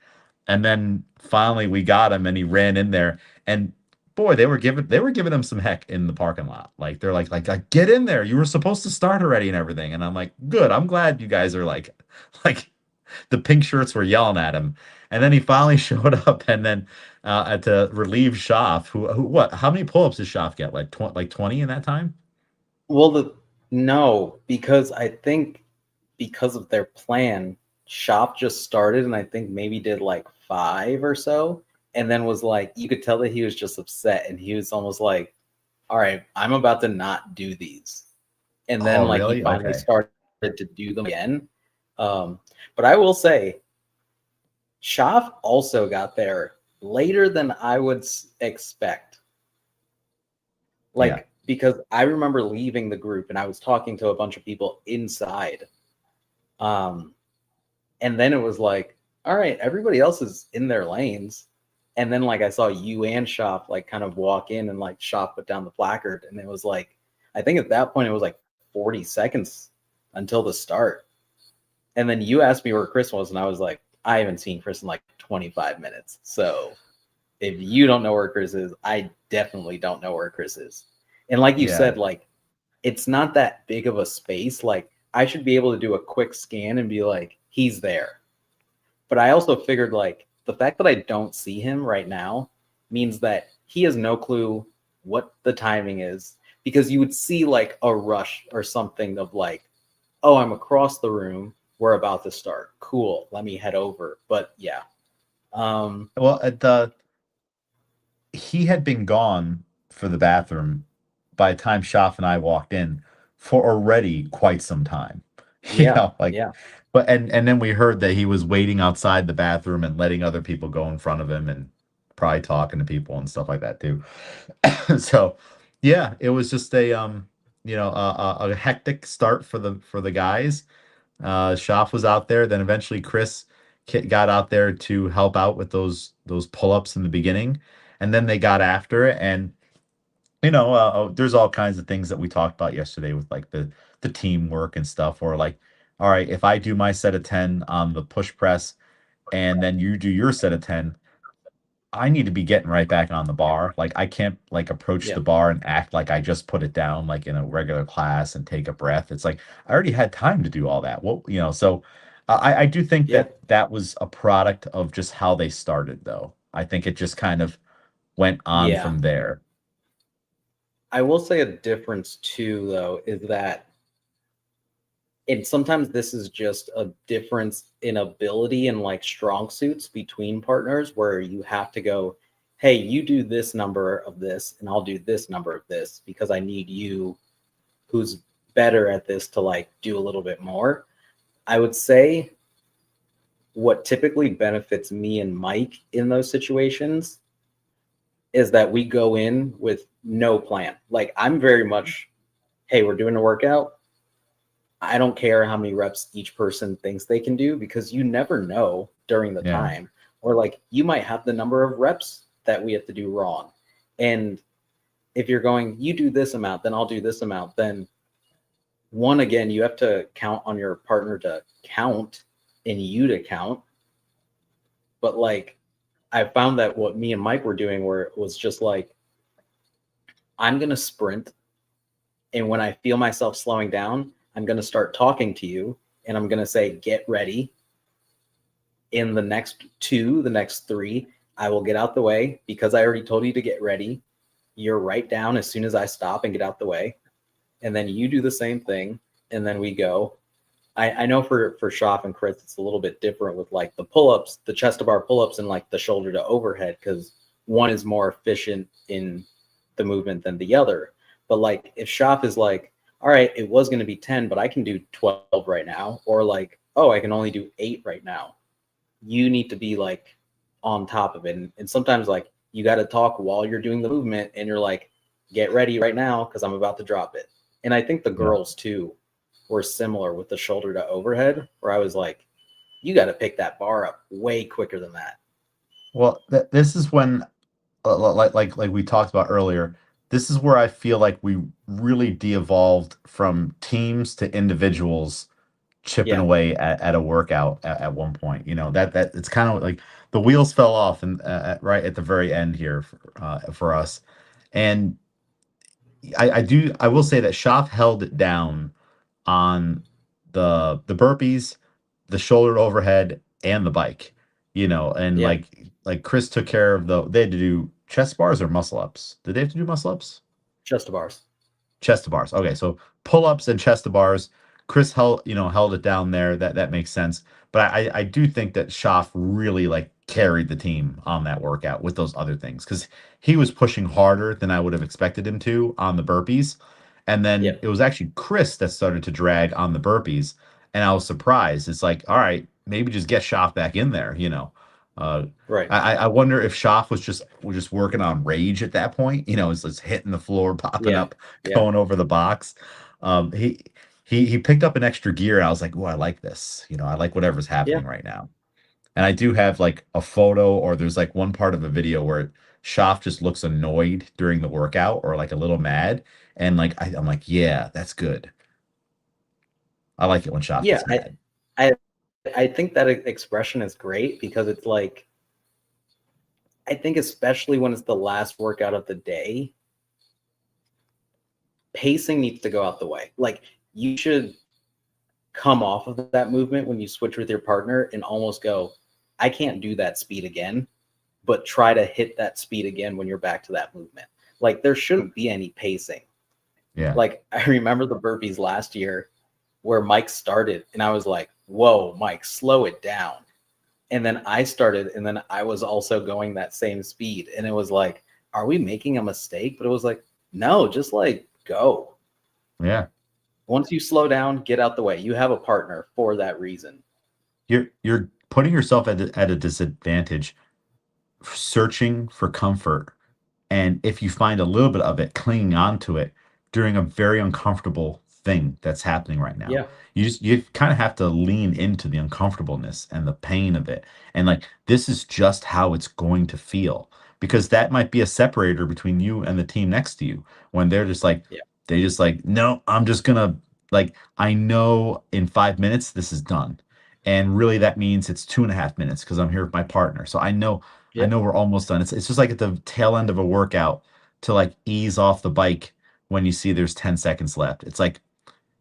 And then finally we got him, and he ran in there, and boy, they were giving him some heck in the parking lot. Like, they're like, get in there. You were supposed to start already and everything. And I'm like, good. I'm glad you guys are like the pink shirts were yelling at him. And then he finally showed up, and then to relieve Schaff, who what? How many pull-ups did Schaff get? Like 20 in that time? Well, no, because I think because of their plan, Shop just started and I think maybe did like five or so, and then was like, you could tell that he was just upset and he was almost like, all right, I'm about to not do these. And Oh, then like he really? finally Okay. started to do them again. Um, but I will say, Schaff also got there later than I would expect. Yeah. Like, because I remember leaving the group and I was talking to a bunch of people inside. Um, and then it was like, all right, everybody else is in their lanes. And then like I saw you and Shop like kind of walk in and like Shop put down the placard. And it was like, I think at that point it was like 40 seconds until the start. And then you asked me where Chris was, and I was like, I haven't seen Chris in like 25 minutes. So if you don't know where Chris is, I definitely don't know where Chris is. And like you Yeah. said, like it's not that big of a space. Like I should be able to do a quick scan and be like, he's there. But I also figured like the fact that I don't see him right now means that he has no clue what the timing is, because you would see like a rush or something of like, oh, I'm across the room. We're about to start. Cool. Let me head over. But yeah. Um, Well, he had been gone for the bathroom by the time Schaff and I walked in for already quite some time. Yeah, Like, yeah, but and then we heard that he was waiting outside the bathroom and letting other people go in front of him and probably talking to people and stuff like that too. So, yeah, it was just a hectic start for the guys. Schaff was out there, then eventually Chris got out there to help out with those pull-ups in the beginning, and then they got after it. And there's all kinds of things that we talked about yesterday with like the teamwork and stuff. Or like, all right, if I do my set of 10 on the push press, and then you do your set of 10, I need to be getting right back on the bar. Like I can't like approach yeah, the bar and act like I just put it down like in a regular class and take a breath. It's like I already had time to do all that. Well, so I do think yeah, that that was a product of just how they started, though. I think it just kind of went on yeah. from there. I will say a difference too, though, is that, and sometimes this is just a difference in ability and like strong suits between partners where you have to go, hey, you do this number of this, and I'll do this number of this because I need you who's better at this to like do a little bit more. I would say what typically benefits me and Mike in those situations is that we go in with no plan. Like I'm very much, hey, we're doing a workout. I don't care how many reps each person thinks they can do because you never know during the Yeah. time. Or like you might have the number of reps that we have to do wrong. And if you're going, you do this amount, then I'll do this amount, then one, again, you have to count on your partner to count and you to count. But like I found that what me and Mike were doing where it was just like, I'm gonna sprint, and when I feel myself slowing down, I'm gonna start talking to you and I'm gonna say, get ready. In the next two, the next three, I will get out the way because I already told you to get ready. You're right down as soon as I stop and get out the way. And then you do the same thing. And then we go. I know for Schaff and Chris, it's a little bit different with like the pull-ups, the chest to bar pull-ups and like the shoulder to overhead, because one is more efficient in the movement than the other. But like if Schaff is like, all right, it was going to be 10, but I can do 12 right now. Or like, oh, I can only do 8 right now. You need to be like on top of it. And sometimes like you got to talk while you're doing the movement and you're like, get ready right now because I'm about to drop it. And I think the Yeah. girls too were similar with the shoulder to overhead, where I was like, you got to pick that bar up way quicker than that. Well, this is when, like we talked about earlier, this is where I feel like we really de-evolved from teams to individuals chipping Yeah, away at a workout at one point. That it's kind of like the wheels fell off and right at the very end here for us. And I will say that Schaff held it down on the burpees, the shoulder overhead, and the bike. And yeah, like Chris took care of they had to do chest bars or muscle ups. Did they have to do muscle ups? just the bars. Chest to bars. Okay, so pull-ups and chest to bars. Chris held it down there. That makes sense. But I do think that Schaff really like carried the team on that workout with those other things because he was pushing harder than I would have expected him to on the burpees. And Yeah, then it was actually Chris that started to drag on the burpees. And I was surprised. It's like, all right, maybe just get Schaff back in there. Uh, right. I wonder if Schaff was just working on rage at that point. It's just hitting the floor, popping Yeah, up, yeah, going over the box. He picked up an extra gear, and I was like, "Oh, I like this." I like whatever's yeah, happening right now. And I do have like a photo, or there's like one part of a video where Schaff just looks annoyed during the workout, or like a little mad, and like I'm like, "Yeah, that's good." I like it when Schaff yeah. gets mad. I, I think that expression is great because it's like, I think especially when it's the last workout of the day, pacing needs to go out the way. Like you should come off of that movement when you switch with your partner and almost go, I can't do that speed again, but try to hit that speed again when you're back to that movement. Like there shouldn't be any pacing. Yeah, Like I remember the burpees last year where Mike started and I was like, whoa, Mike, slow it down. And then I started and then I was also going that same speed. And it was like, are we making a mistake? But it was like, no, just like go. yeah. Once you slow down, get out the way. You have a partner for that reason. You're putting yourself at a disadvantage, searching for comfort, and if you find a little bit of it, clinging on to it during a very uncomfortable thing that's happening right now. Yeah. You kind of have to lean into the uncomfortableness and the pain of it. And like this is just how it's going to feel. Because that might be a separator between you and the team next to you when they're just like Yeah. they just like, no, I'm just gonna like I know in 5 minutes this is done. And really that means it's 2.5 minutes because I'm here with my partner. So I Yeah. know we're almost done. It's just like at the tail end of a workout to like ease off the bike when you see there's 10 seconds left. It's like,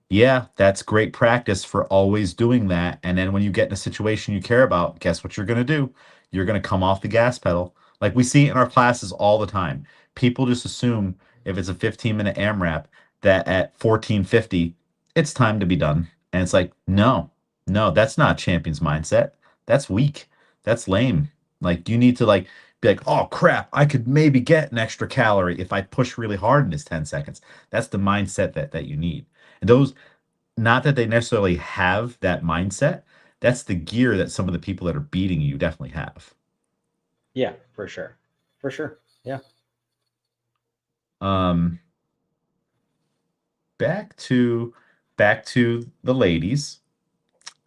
yeah, that's great practice for always doing that. And then when you get in a situation you care about, guess what you're going to do? You're going to come off the gas pedal. Like we see in our classes all the time. People just assume if it's a 15-minute AMRAP that at 14:50 it's time to be done. And it's like, no, no, that's not champion's mindset. That's weak. That's lame. Like you need to like be like, oh crap, I could maybe get an extra calorie if I push really hard in this 10 seconds. That's the mindset that you need. And those, not that they necessarily have that mindset, that's the gear that some of the people that are beating you definitely have. Yeah, for sure. For sure. Yeah. Um, back to the ladies.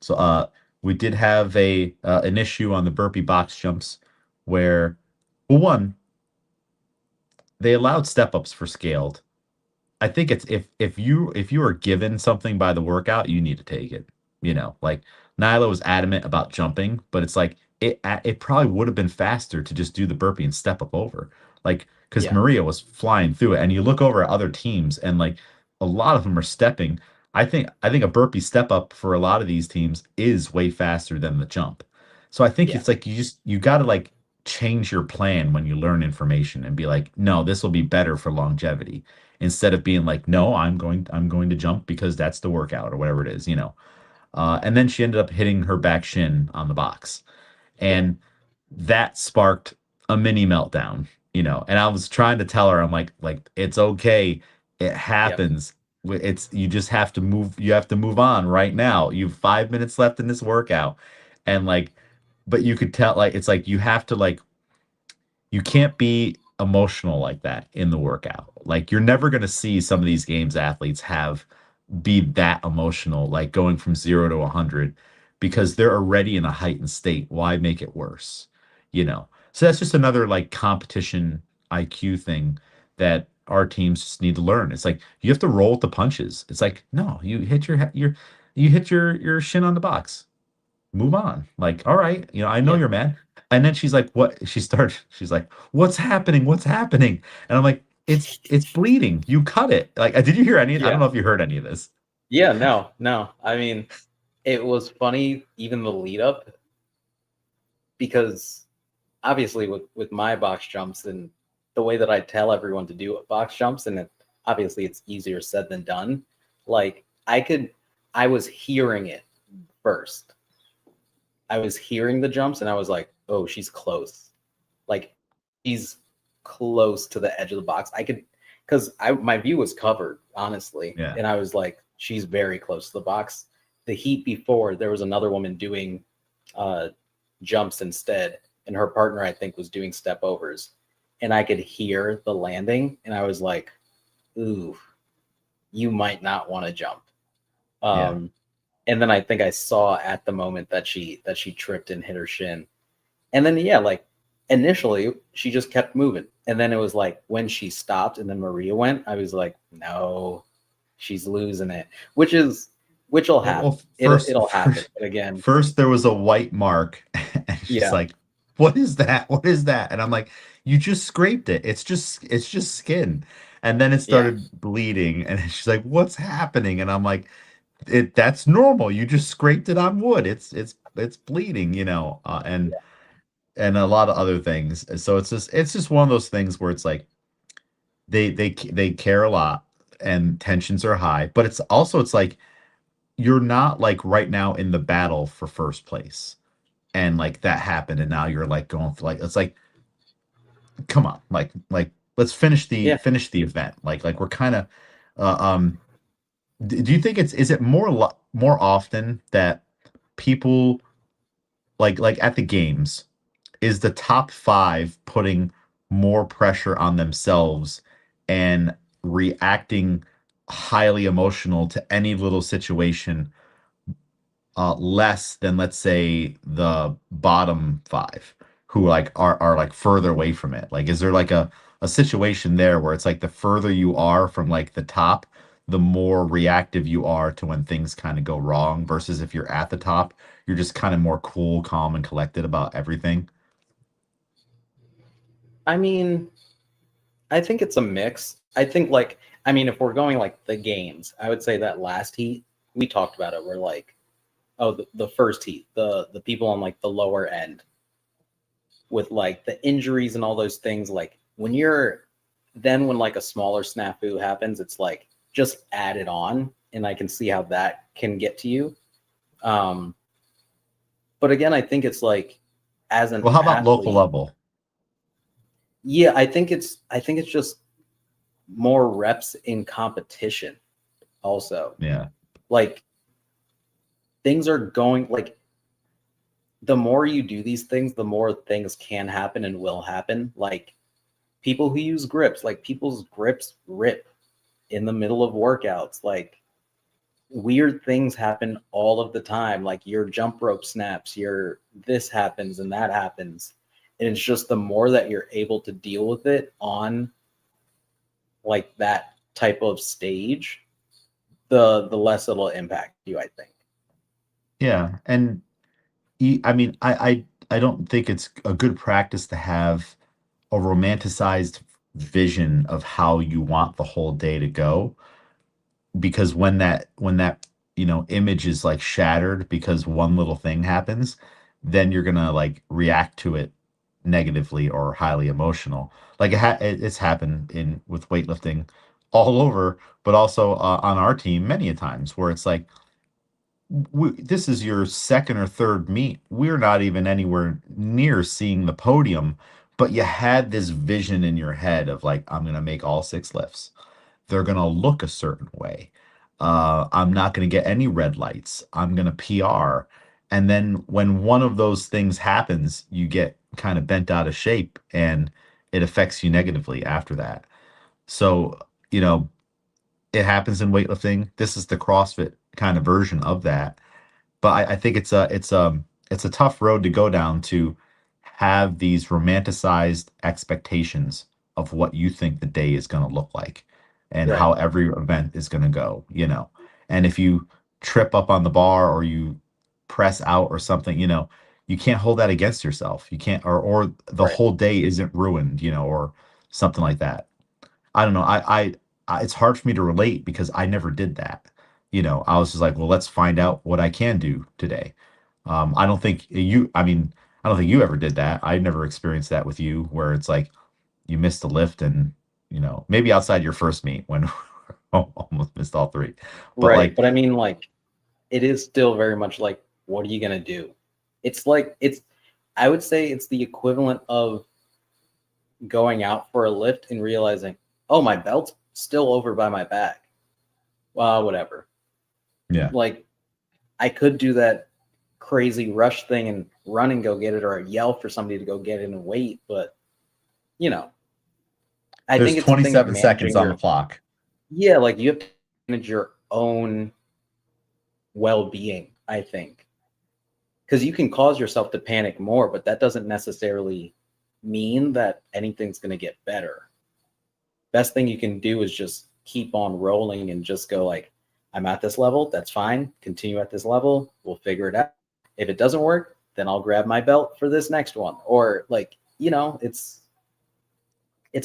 So we did have a an issue on the burpee box jumps where well one, they allowed step ups for scaled. I think it's if you are given something by the workout, you need to take it. You know, like Nyla was adamant about jumping, but it's like it probably would have been faster to just do the burpee and step up over. Like because Yeah. Maria was flying through it, and you look over at other teams, and like a lot of them are stepping. I think a burpee step up for a lot of these teams is way faster than the jump. So I think Yeah. it's like you got to like change your plan when you learn information and be like, no, this will be better for longevity instead of being like, no, I'm going to jump because that's the workout or whatever it is, you know. And then she ended up hitting her back shin on the box, Yeah. and that sparked a mini meltdown, you know. And I was trying to tell her, I'm like it's okay, it Yeah. happens. It's you just have to move. You have to move on right now. You've 5 minutes left in this workout, and like, but you could tell like it's like you have to like you can't be emotional like that in the workout. Like you're never going to see some of these games athletes have be that emotional, like going from 0 to 100 because they're already in a heightened state. Why make it worse? You know? So that's just another like competition IQ thing that our teams just need to learn. It's like you have to roll with the punches. It's like, no, you hit your shin on the box, move on. Like, all right, I know Yeah. you're mad. And then she's like, what? She's like, what's happening? What's happening? And I'm like, it's bleeding. You cut it. Like, did you hear any? I don't Yeah. know if you heard any of this. Yeah. No, no. I mean, it was funny, even the lead up, because obviously with my box jumps and the way that I tell everyone to do box jumps, and obviously it's easier said than done. Like I was hearing it first. I was hearing the jumps, and I was like, "Oh, she's close. Like she's close to the edge of the box." I could, because I my view was covered honestly, Yeah. and I was like, "She's very close to the box." The heat before, there was another woman doing uh, jumps instead, and her partner I think was doing step overs, and I could hear the landing, and I was like, "Ooh, you might not want to jump." Yeah. Um, and then I think I saw at the moment that she tripped and hit her shin. And then yeah, like initially she just kept moving. And then it was like when she stopped and then Maria went, I was like, no, she's losing it. Which will happen. Well, It'll happen. But again, first there was a white mark, and she's yeah, like, "What is that? What is that?" And I'm like, "You just scraped it. It's just skin." And then it yeah, started bleeding, and she's like, "What's happening?" And I'm like, that's normal. You just scraped it on wood. It's bleeding, and a lot of other things. So it's just one of those things where it's like they care a lot and tensions are high, but it's like you're not like right now in the battle for first place. And like that happened and now you're like going for like it's like come on, like let's finish the yeah, finish the event. Like we're kind of uh, um Do you think is it more often that people like at the games is the top five putting more pressure on themselves and reacting highly emotional to any little situation less than let's say the bottom five who like are like further away from it? Like, is there like a situation there where it's like the further you are from like the top, the more reactive you are to when things kind of go wrong versus if you're at the top, you're just kind of more cool, calm, and collected about everything? I mean, I think it's a mix. I think like I mean, if we're going like the games, I would say that last heat we talked about it. We're like, oh, the first heat, the people on like the lower end with like the injuries and all those things. Like when you're then when like a smaller snafu happens, it's like just add it on, and I can see how that can get to you. Um, but again, I think it's like as an Well, how about local athlete, level? yeah, I think it's just more reps in competition also. Yeah. Like things are going like the more you do these things, the more things can happen and will happen. Like people who use grips, like people's grips rip in the middle of workouts. Like weird things happen all of the time. Like your jump rope snaps, your this happens and that happens. And it's just the more that you're able to deal with it on like that type of stage, the less it'll impact you, I think. Yeah. And I mean, I don't think it's a good practice to have a romanticized vision of how you want the whole day to go because when that image is like shattered because one little thing happens, then you're gonna like react to it negatively or highly emotional. Like it's happened in with weightlifting all over, but also on our team many a times where it's like this is your second or third meet. We're not even anywhere near seeing the podium, but you had this vision in your head of like, I'm gonna make all six lifts. They're gonna look a certain way. I'm not gonna get any red lights. I'm gonna PR. And then when one of those things happens, you get kind of bent out of shape and it affects you negatively after that. So, you know, it happens in weightlifting. This is the CrossFit kind of version of that, but I think it's a tough road to go down to have these romanticized expectations of what you think the day is going to look like and Right. how every event is going to go. And if you trip up on the bar or you press out or something, you can't hold that against yourself. You can't, or the Right. whole day isn't ruined, or something like that. I don't know. It's hard for me to relate because I never did that. I was just like, well, let's find out what I can do today. I don't think I mean, I don't think you ever did that. I never experienced that with you where it's like you missed a lift and, maybe outside your first meet when almost missed all three. But Right. like, But I mean, like, it is still very much like, what are you going to do? It's like, I would say it's the equivalent of going out for a lift and realizing, oh, my belt's still over by my back. Well, whatever. yeah, Like, I could do that crazy rush thing and run and go get it or yell for somebody to go get it and wait. But, you know, I there's think it's a thing of 27 seconds managing on the your, clock. yeah, like you have to manage your own well being, I think. Because you can cause yourself to panic more, but that doesn't necessarily mean that anything's going to get better. Best thing you can do is just keep on rolling and just go like, I'm at this level, that's fine. Continue at this level, we'll figure it out. If it doesn't work, then I'll grab my belt for this next one. Or like, it's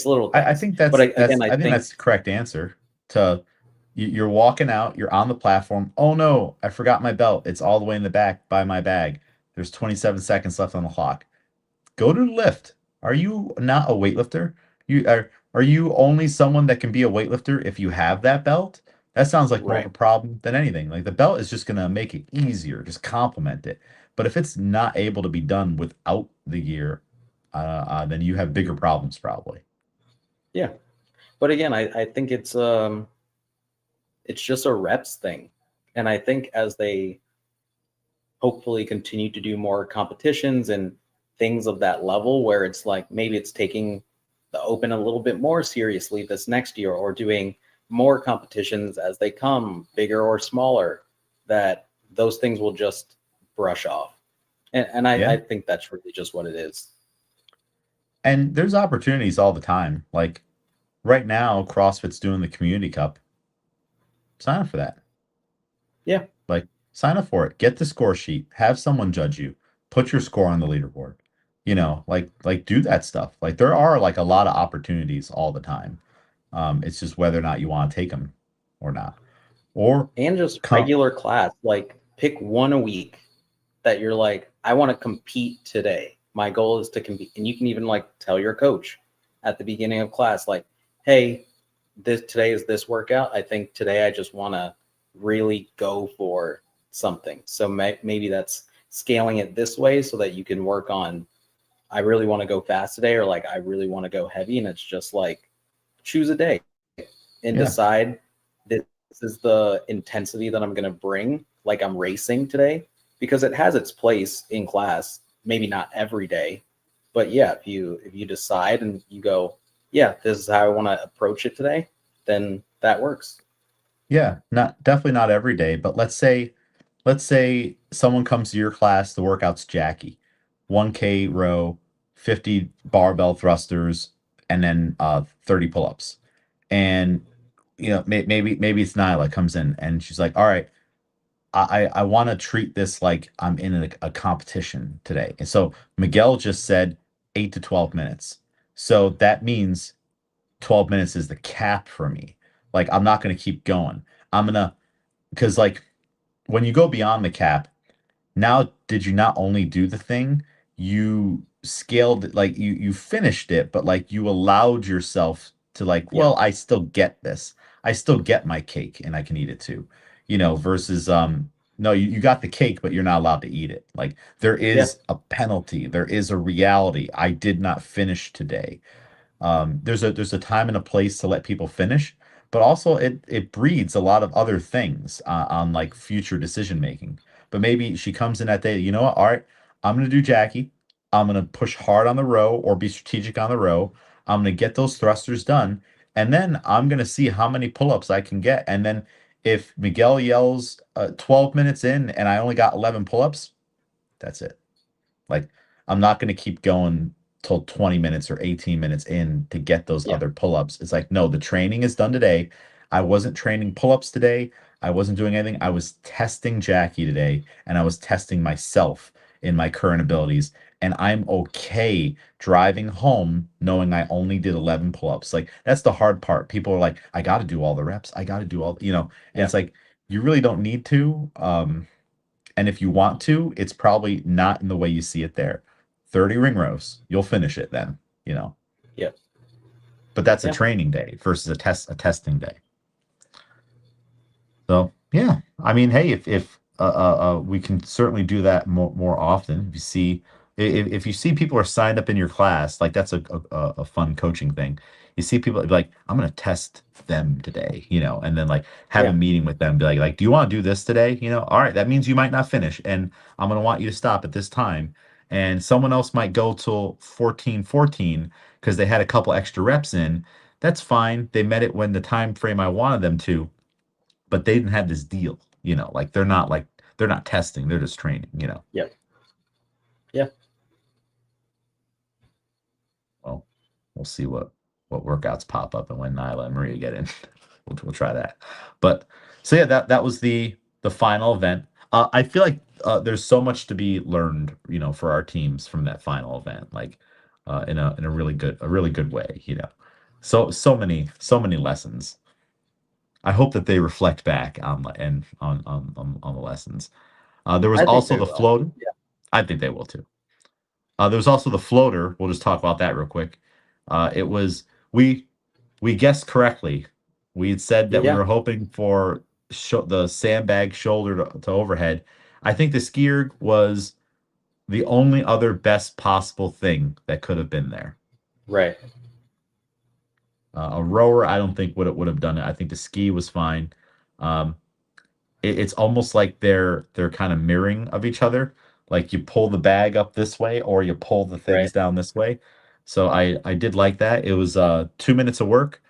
little I things. think But that's again, I I think think that's the correct answer to you're walking out, you're on the platform. Oh no, I forgot my belt. It's all the way in the back by my bag. There's 27 seconds left on the clock. Go to the lift. Are you not a weightlifter? Are you only someone that can be a weightlifter if you have that belt? That sounds like more of right. a problem than anything. Like the belt is just gonna make it easier, just complement it. But if it's not able to be done without the gear, then you have bigger problems probably. Yeah. But again, I think it's it's just a reps thing. And I think as they hopefully continue to do more competitions and things of that level, where it's like maybe it's taking the open a little bit more seriously this next year, or doing more competitions as they come, bigger or smaller, that those things will just brush off. And I Yeah. think that's really just what it is. And there's opportunities all the time. Like right now, CrossFit's doing the Community Cup. Sign up for that. Yeah. Like, sign up for it. Get the score sheet. Have someone judge you. Put your score on the leaderboard. Like do that stuff. Like there are like a lot of opportunities all the time. It's just whether or not you want to take them or not. Or And just come, regular class, like pick one a week that you're like, I want to compete today. My goal is to compete. And you can even like tell your coach at the beginning of class, like, hey, this today is this workout. I think today I just want to really go for something. So maybe that's scaling it this way so that you can work on, I really want to go fast today, or like I really want to go heavy. And it's just like choose a day and yeah, decide this is the intensity that I'm going to bring, like I'm racing today, because it has its place in class. Maybe not every day, but yeah, if you decide and you go, yeah, this is how I want to approach it today, then that works. yeah. Not definitely not every day, but let's say someone comes to your class, the workout's Jackie. 1K row, 50 barbell thrusters, and then 30 pull-ups. And maybe it's Nyla comes in and she's like, all right, I want to treat this like I'm in a competition today. And so Miguel just said 8 to 12 minutes. So that means 12 minutes is the cap for me. Like I'm not going to keep going. I'm going to, because like when you go beyond the cap, now did you not only do the thing, you scaled it, like you finished it, but like you allowed yourself to like, Yeah. well, I still get this. I still get my cake and I can eat it too. Versus no, you got the cake, but you're not allowed to eat it. Like there Yeah. is a penalty, there is a reality. I did not finish today. There's a time and a place to let people finish, but also it breeds a lot of other things on like future decision making. But maybe she comes in that day, you know what? All right, I'm gonna do Jackie. I'm gonna push hard on the row or be strategic on the row. I'm gonna get those thrusters done, and then I'm gonna see how many pull-ups I can get. And then if Miguel yells 12 minutes in and I only got 11 pull-ups, that's it. Like, I'm not going to keep going till 20 minutes or 18 minutes in to get those Yeah. other pull-ups. It's like, no, the training is done today. I wasn't training pull-ups today. I wasn't doing anything. I was testing Jackie today, and I was testing myself in my current abilities. And I'm okay driving home knowing I only did 11 pull-ups. Like, that's the hard part. People are like, I got to do all the reps. I got to do and Yeah. it's like, you really don't need to. And if you want to, it's probably not in the way you see it there. 30 ring rows, you'll finish it then. Yeah. But that's a Yeah. training day versus a testing day. So yeah, I mean, hey, if we can certainly do that more often. If you see people are signed up in your class, like that's a fun coaching thing. You see people like, I'm gonna test them today, and then like have a Yeah. meeting with them, be like, do you want to do this today? All right, that means you might not finish, and I'm gonna want you to stop at this time. And someone else might go till 14:14 because they had a couple extra reps in. That's fine. They met it when the time frame I wanted them to, but they didn't have this deal, like they're not testing, they're just training. Yeah. Yeah. Well, we'll see what workouts pop up and when Nyla and Maria get in. We'll try that. But so yeah, that was the final event. I feel like there's so much to be learned, for our teams from that final event, like in a really good way. So many lessons. I hope that they reflect back on the lessons. There was I think also they the will. floater. Yeah. I think they will too. There was also the floater. We'll just talk about that real quick. It was we guessed correctly. We had said that we Yeah. were hoping for the sandbag shoulder to overhead. I think the skier was the only other best possible thing that could have been there. Right. A rower, I don't think would have done it. I think the ski was fine. Um, it's almost like they're kind of mirroring of each other. Like you pull the bag up this way or you pull the Right. things down this way. So I did like that. It was 2 minutes of work.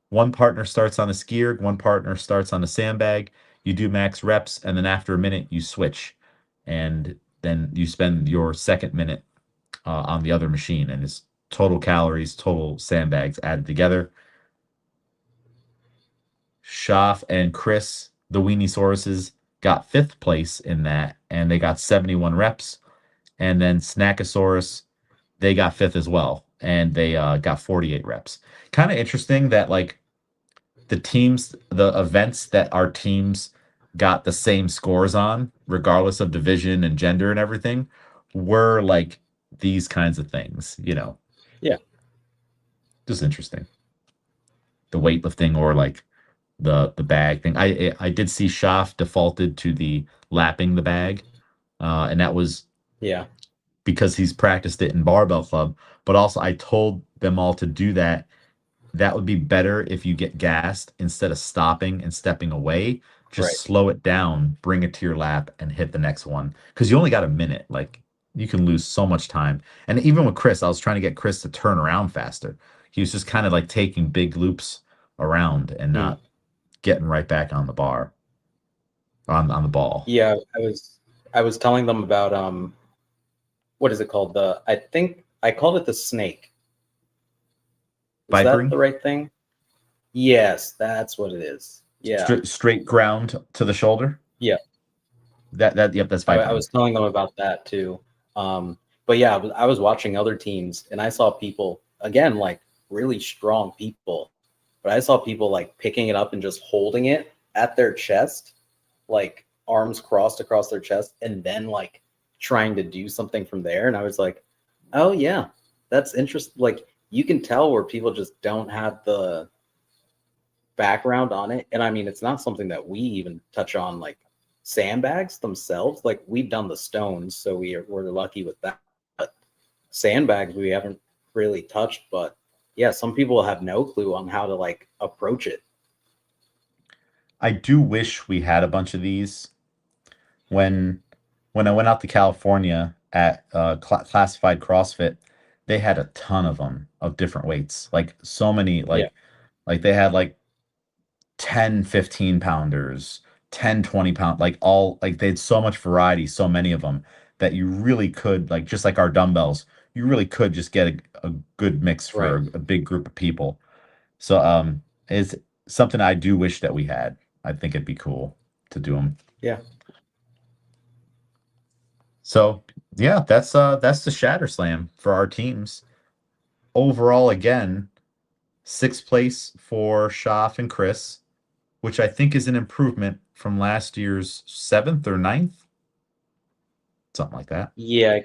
One partner starts on a skier, one partner starts on a sandbag. You do max reps, and then after a minute you switch, and then you spend your second minute on the other machine, and it's total calories, total sandbags added together. Schaff and Chris, the Weenie Sauruses, got fifth place in that, and they got 71 reps. And then Snackosaurus, they got fifth as well, and they got 48 reps. Kind of interesting that like the events that our teams got the same scores on, regardless of division and gender and everything, were like these kinds of things, Yeah. just interesting. The weightlifting or like the bag thing. I did see Schaff defaulted to the lapping the bag, and that was Yeah. because he's practiced it in barbell club. But also, I told them all to do that. That would be better if you get gassed instead of stopping and stepping away. Right. Just slow it down, bring it to your lap, and hit the next one. Because you only got a minute. Like you can lose so much time. And even with Chris, I was trying to get Chris to turn around faster. He was just kind of like taking big loops around and Hmm. not getting right back on the bar on the ball. Yeah. I was telling them about what is it called? I think I called it the snake. Is that Vipering, the right thing? Yes, that's what it is. Yeah. straight ground to the shoulder. Yeah. That yep, that's I vipering. was telling them about that too. But yeah, I was watching other teams and I saw people again like really strong people, but I saw people like picking it up and just holding it at their chest, like arms crossed across their chest, and then like trying to do something from there. And I was like, oh yeah, that's interesting. Like you can tell where people just don't have the background on it. And I mean, it's not something that we even touch on, like sandbags themselves. Like we've done the stones, so we're lucky with that. But sandbags we haven't really touched. But yeah, some people have no clue on how to like approach it. I do wish we had a bunch of these when I went out to California at classified CrossFit. They had a ton of them of different weights, like so many, Yeah, like they had like 10 15 pounders, 10 20 pound, like all like they had so much variety, so many of them that you really could like just like our dumbbells, you really could just get a good mix for right. a big group of people. So it's something I do wish that we had. I think it'd be cool to do them. Yeah. So yeah, that's the Shatter Slam for our teams. Overall, again, sixth place for Schaff and Chris, which I think is an improvement from last year's seventh or ninth, something like that. Yeah.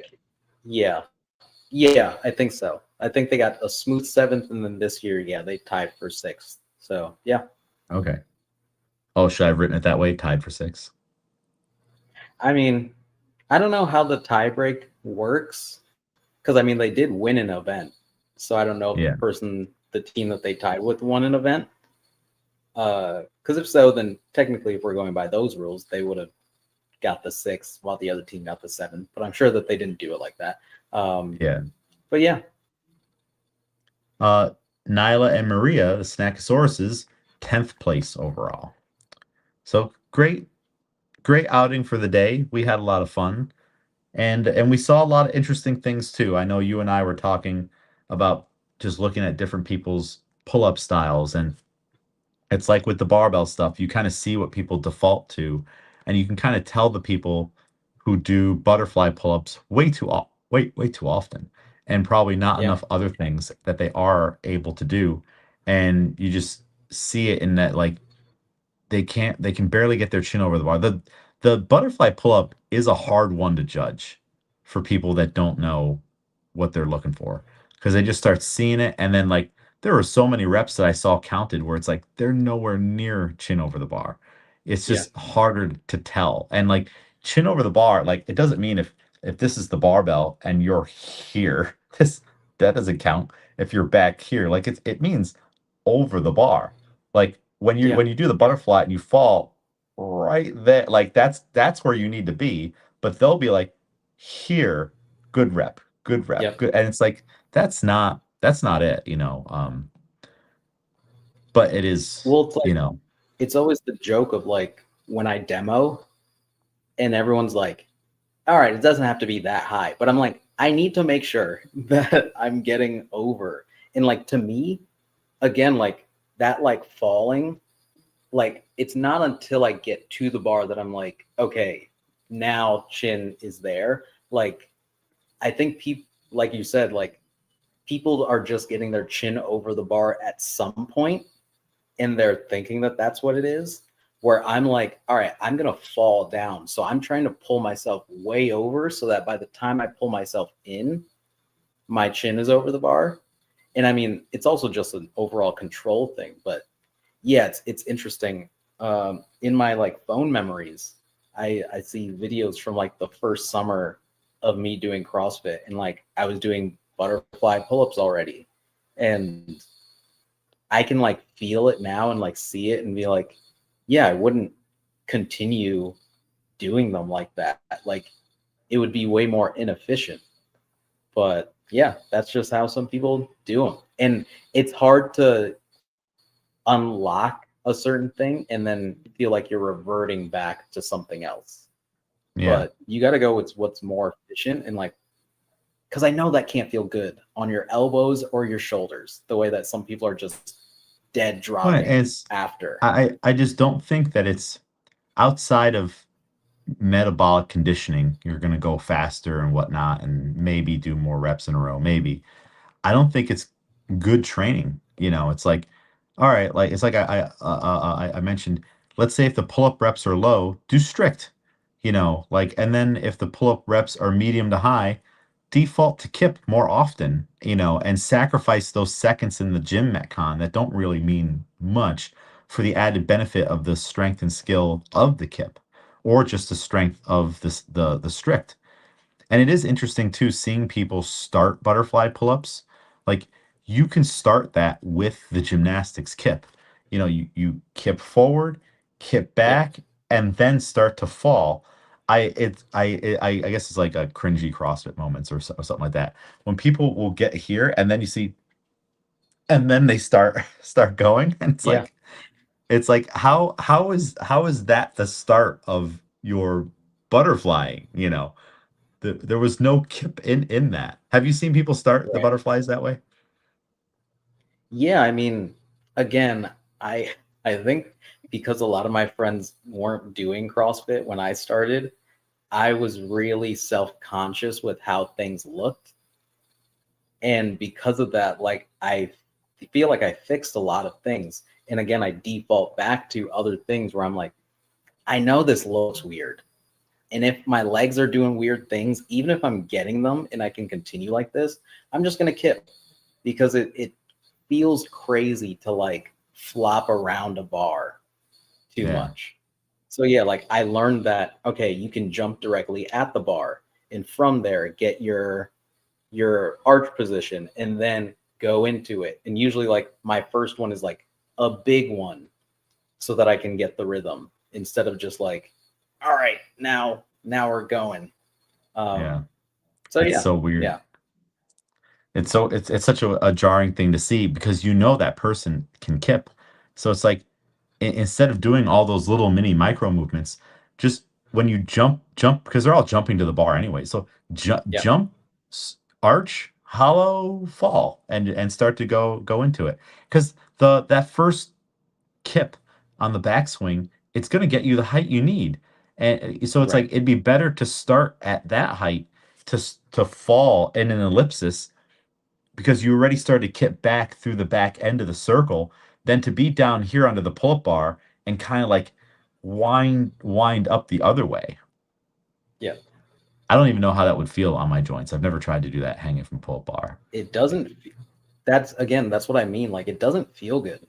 Yeah. Yeah, I think so. I think they got a smooth seventh, and then this year, yeah, they tied for sixth. So yeah, Okay. Oh, should I have written it that way? Tied for six. I mean, I don't know how the tiebreak works because I mean they did win an event, so I don't know if Yeah. the team that they tied with, won an event. Because if so, then technically, if we're going by those rules, they would have got the sixth while the other team got the seventh. But I'm sure that they didn't do it like that. Yeah. But yeah, Uh, Nyla and Maria, the Snackosauruses, 10th place overall. So great outing for the day. We had a lot of fun. And we saw a lot of interesting things too. I know you and I were talking about just looking at different people's pull-up styles, and it's like with the barbell stuff, you kind of see what people default to, and you can kind of tell the people who do butterfly pull-ups way too often, and probably not yeah, enough other things that they are able to do. And you just see it in that like they can barely get their chin over the bar. The butterfly pull-up is a hard one to judge for people that don't know what they're looking for, because they just start seeing it, and then like there were so many reps that I saw counted where it's like they're nowhere near chin over the bar. It's yeah, just harder to tell. And like chin over the bar, like it doesn't mean if this is the barbell and you're here, this that doesn't count if you're back here. Like it means over the bar. Like when yeah, you do the butterfly and you fall, right there. Like that's where you need to be. But they'll be like, here, good rep, Yep. good. And it's like that's not it, but it is, Well, it's like it's always the joke of like when I demo and everyone's like, all right, it doesn't have to be that high. But I'm like, I need to make sure that I'm getting over. And like to me, again, like that like falling, like it's not until I get to the bar that I'm like, okay, now chin is there. Like I think people, like you said, like people are just getting their chin over the bar at some point and they're thinking that that's what it is. Where I'm like, all right, I'm gonna fall down. So I'm trying to pull myself way over so that by the time I pull myself in, my chin is over the bar. And I mean, it's also just an overall control thing. But yeah, it's interesting. In my like phone memories, I see videos from like the first summer of me doing CrossFit, and like I was doing butterfly pull-ups already, and I can like feel it now and like see it and be like, yeah, I wouldn't continue doing them like that. Like it would be way more inefficient. But yeah, that's just how some people do them. And it's hard to unlock a certain thing and then feel like you're reverting back to something else. yeah. But you got to go with what's more efficient and like, because I know that can't feel good on your elbows or your shoulders, the way that some people are just dead Well, dropping after. I just don't think that it's outside of metabolic conditioning. You're going to go faster and whatnot, and maybe do more reps in a row, maybe. I don't think it's good training. It's like, all right, like it's like I mentioned. Let's say if the pull up reps are low, do strict. Like, and then if the pull up reps are medium to high, default to kip more often. And sacrifice those seconds in the gym metcon that don't really mean much for the added benefit of the strength and skill of the kip, or just the strength of the strict. And it is interesting too, seeing people start butterfly pull-ups. Like, you can start that with the gymnastics kip. You kip forward, kip Yep. back, and then start to fall. I guess it's like a cringy CrossFit moments, or something like that. When people will get here and then you see, and then they start going, and Yeah. it's like, how is that the start of your butterflying? There was no kip in that. Have you seen people start the Right. butterflies that way? Yeah. I mean, again, I I think because a lot of my friends weren't doing CrossFit when I started, I was really self-conscious with how things looked. And because of that, like I feel like I fixed a lot of things. And again, I default back to other things where I'm like, I know this looks weird. And if my legs are doing weird things, even if I'm getting them and I can continue like this, I'm just gonna kip because it feels crazy to like flop around a bar too Yeah, much. So yeah, like I learned that okay, you can jump directly at the bar and from there get your arch position and then go into it. And usually like my first one is like a big one so that I can get the rhythm instead of just like, all right, now we're going. yeah. Um so It's yeah, so weird. yeah, It's such a jarring thing to see, because that person can kip. So it's like, instead of doing all those little mini micro movements, just when you jump, because they're all jumping to the bar anyway. So yeah, jump, arch, hollow, fall, and start to go into it. Because the that first kip on the backswing, it's going to get you the height you need. And so it's like, right. it'd be better to start at that height, to fall in an ellipsis, because you already started to kip back through the back end of the circle, than to be down here under the pull-up bar and kind of like wind up the other way. Yeah. I don't even know how that would feel on my joints. I've never tried to do that hanging from pull-up bar. It doesn't that's again, that's what I mean. Like it doesn't feel good.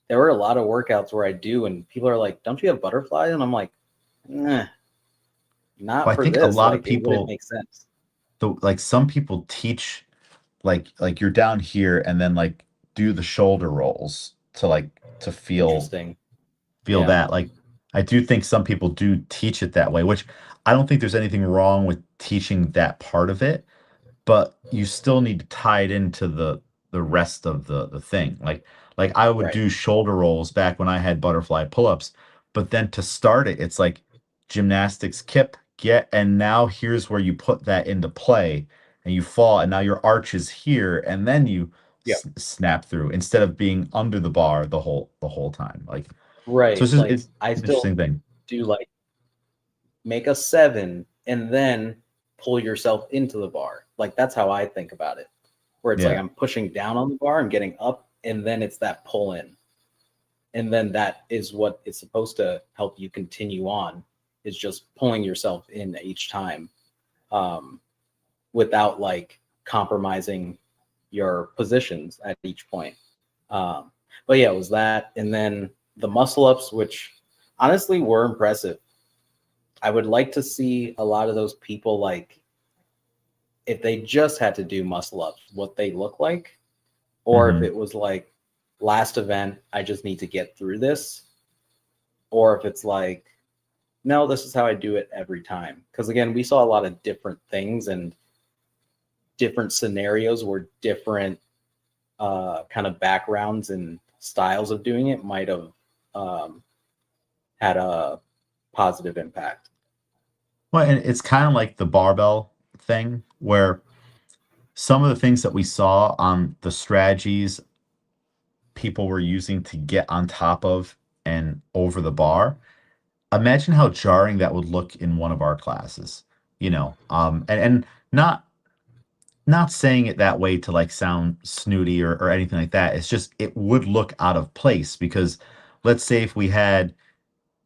There were a lot of workouts where I do and people are like, don't you have butterflies? And I'm like, nah, Well, not I for think a this. lot of Like it wouldn't people, make sense. like some people teach, like you're down here and then like do the shoulder rolls to, like, to feel Interesting. feel Yeah. that, like, I do think some people do teach it that way, which I don't think there's anything wrong with teaching that part of it, but you still need to tie it into the rest of the thing. Like I would Right. do shoulder rolls back when I had butterfly pull-ups, but then to start it, it's like gymnastics kip, get, and now here's where you put that into play and you fall, and now your arch is here, and then you Yeah. snap through instead of being under the bar the whole time. Like so Right. it's just Like it's I an still interesting thing. do like make a seven and then pull yourself into the bar. Like that's how I think about it. Where it's like Yeah. I'm pushing down on the bar, I'm getting up, and then it's that pull in. And then that is what is supposed to help you continue on, is just pulling yourself in each time, um, without like compromising your positions at each point. Um, but yeah, it was that. And then the muscle ups, which honestly were impressive. I would like to see a lot of those people, like if they just had to do muscle ups, what they look like, or if Mhm. it was like last event, I just need to get through this, or if it's like, no, this is how I do it every time. Because again, we saw a lot of different things and different scenarios where different kind of backgrounds and styles of doing it might have um, had a positive impact. Well, and it's kind of like the barbell thing where some of the things that we saw on the strategies people were using to get on top of and over the bar, imagine how jarring that would look in one of our classes, and not saying it that way to like sound snooty or anything like that. It's just it would look out of place because let's say if we had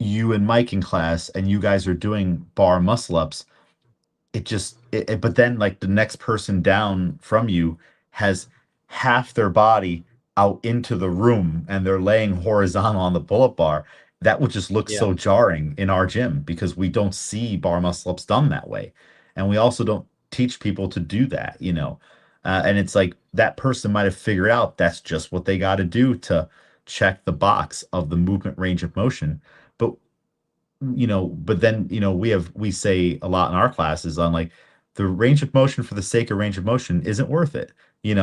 you and Mike in class and you guys are doing bar muscle ups, but then like the next person down from you has half their body out into the room and they're laying horizontal on the pull-up bar. That would just look Yeah, so jarring in our gym because we don't see bar muscle ups done that way, and we also don't teach people to do that. And it's like that person might have figured out that's just what they got to do to check the box of the movement range of motion, but but then, we say a lot in our classes on like the range of motion for the sake of range of motion isn't worth it.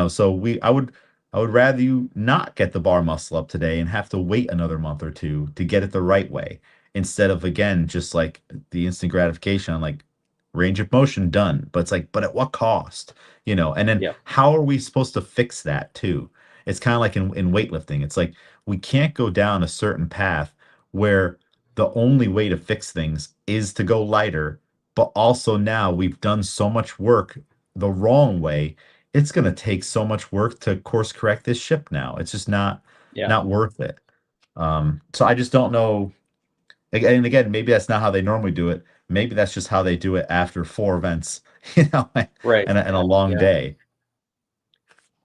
So I would rather you not get the bar muscle up today and have to wait another month or two to get it the right way instead of again just like the instant gratification on like range of motion done. But it's like, but at what cost? And then yeah, how are we supposed to fix that too? It's kind of like in weightlifting. It's like we can't go down a certain path where the only way to fix things is to go lighter. But also now we've done so much work the wrong way. It's going to take so much work to course correct this ship now. It's just not yeah, not worth it. So I just don't know. And again, maybe that's not how they normally do it. Maybe that's just how they do it after four events, right, and a long yeah, day.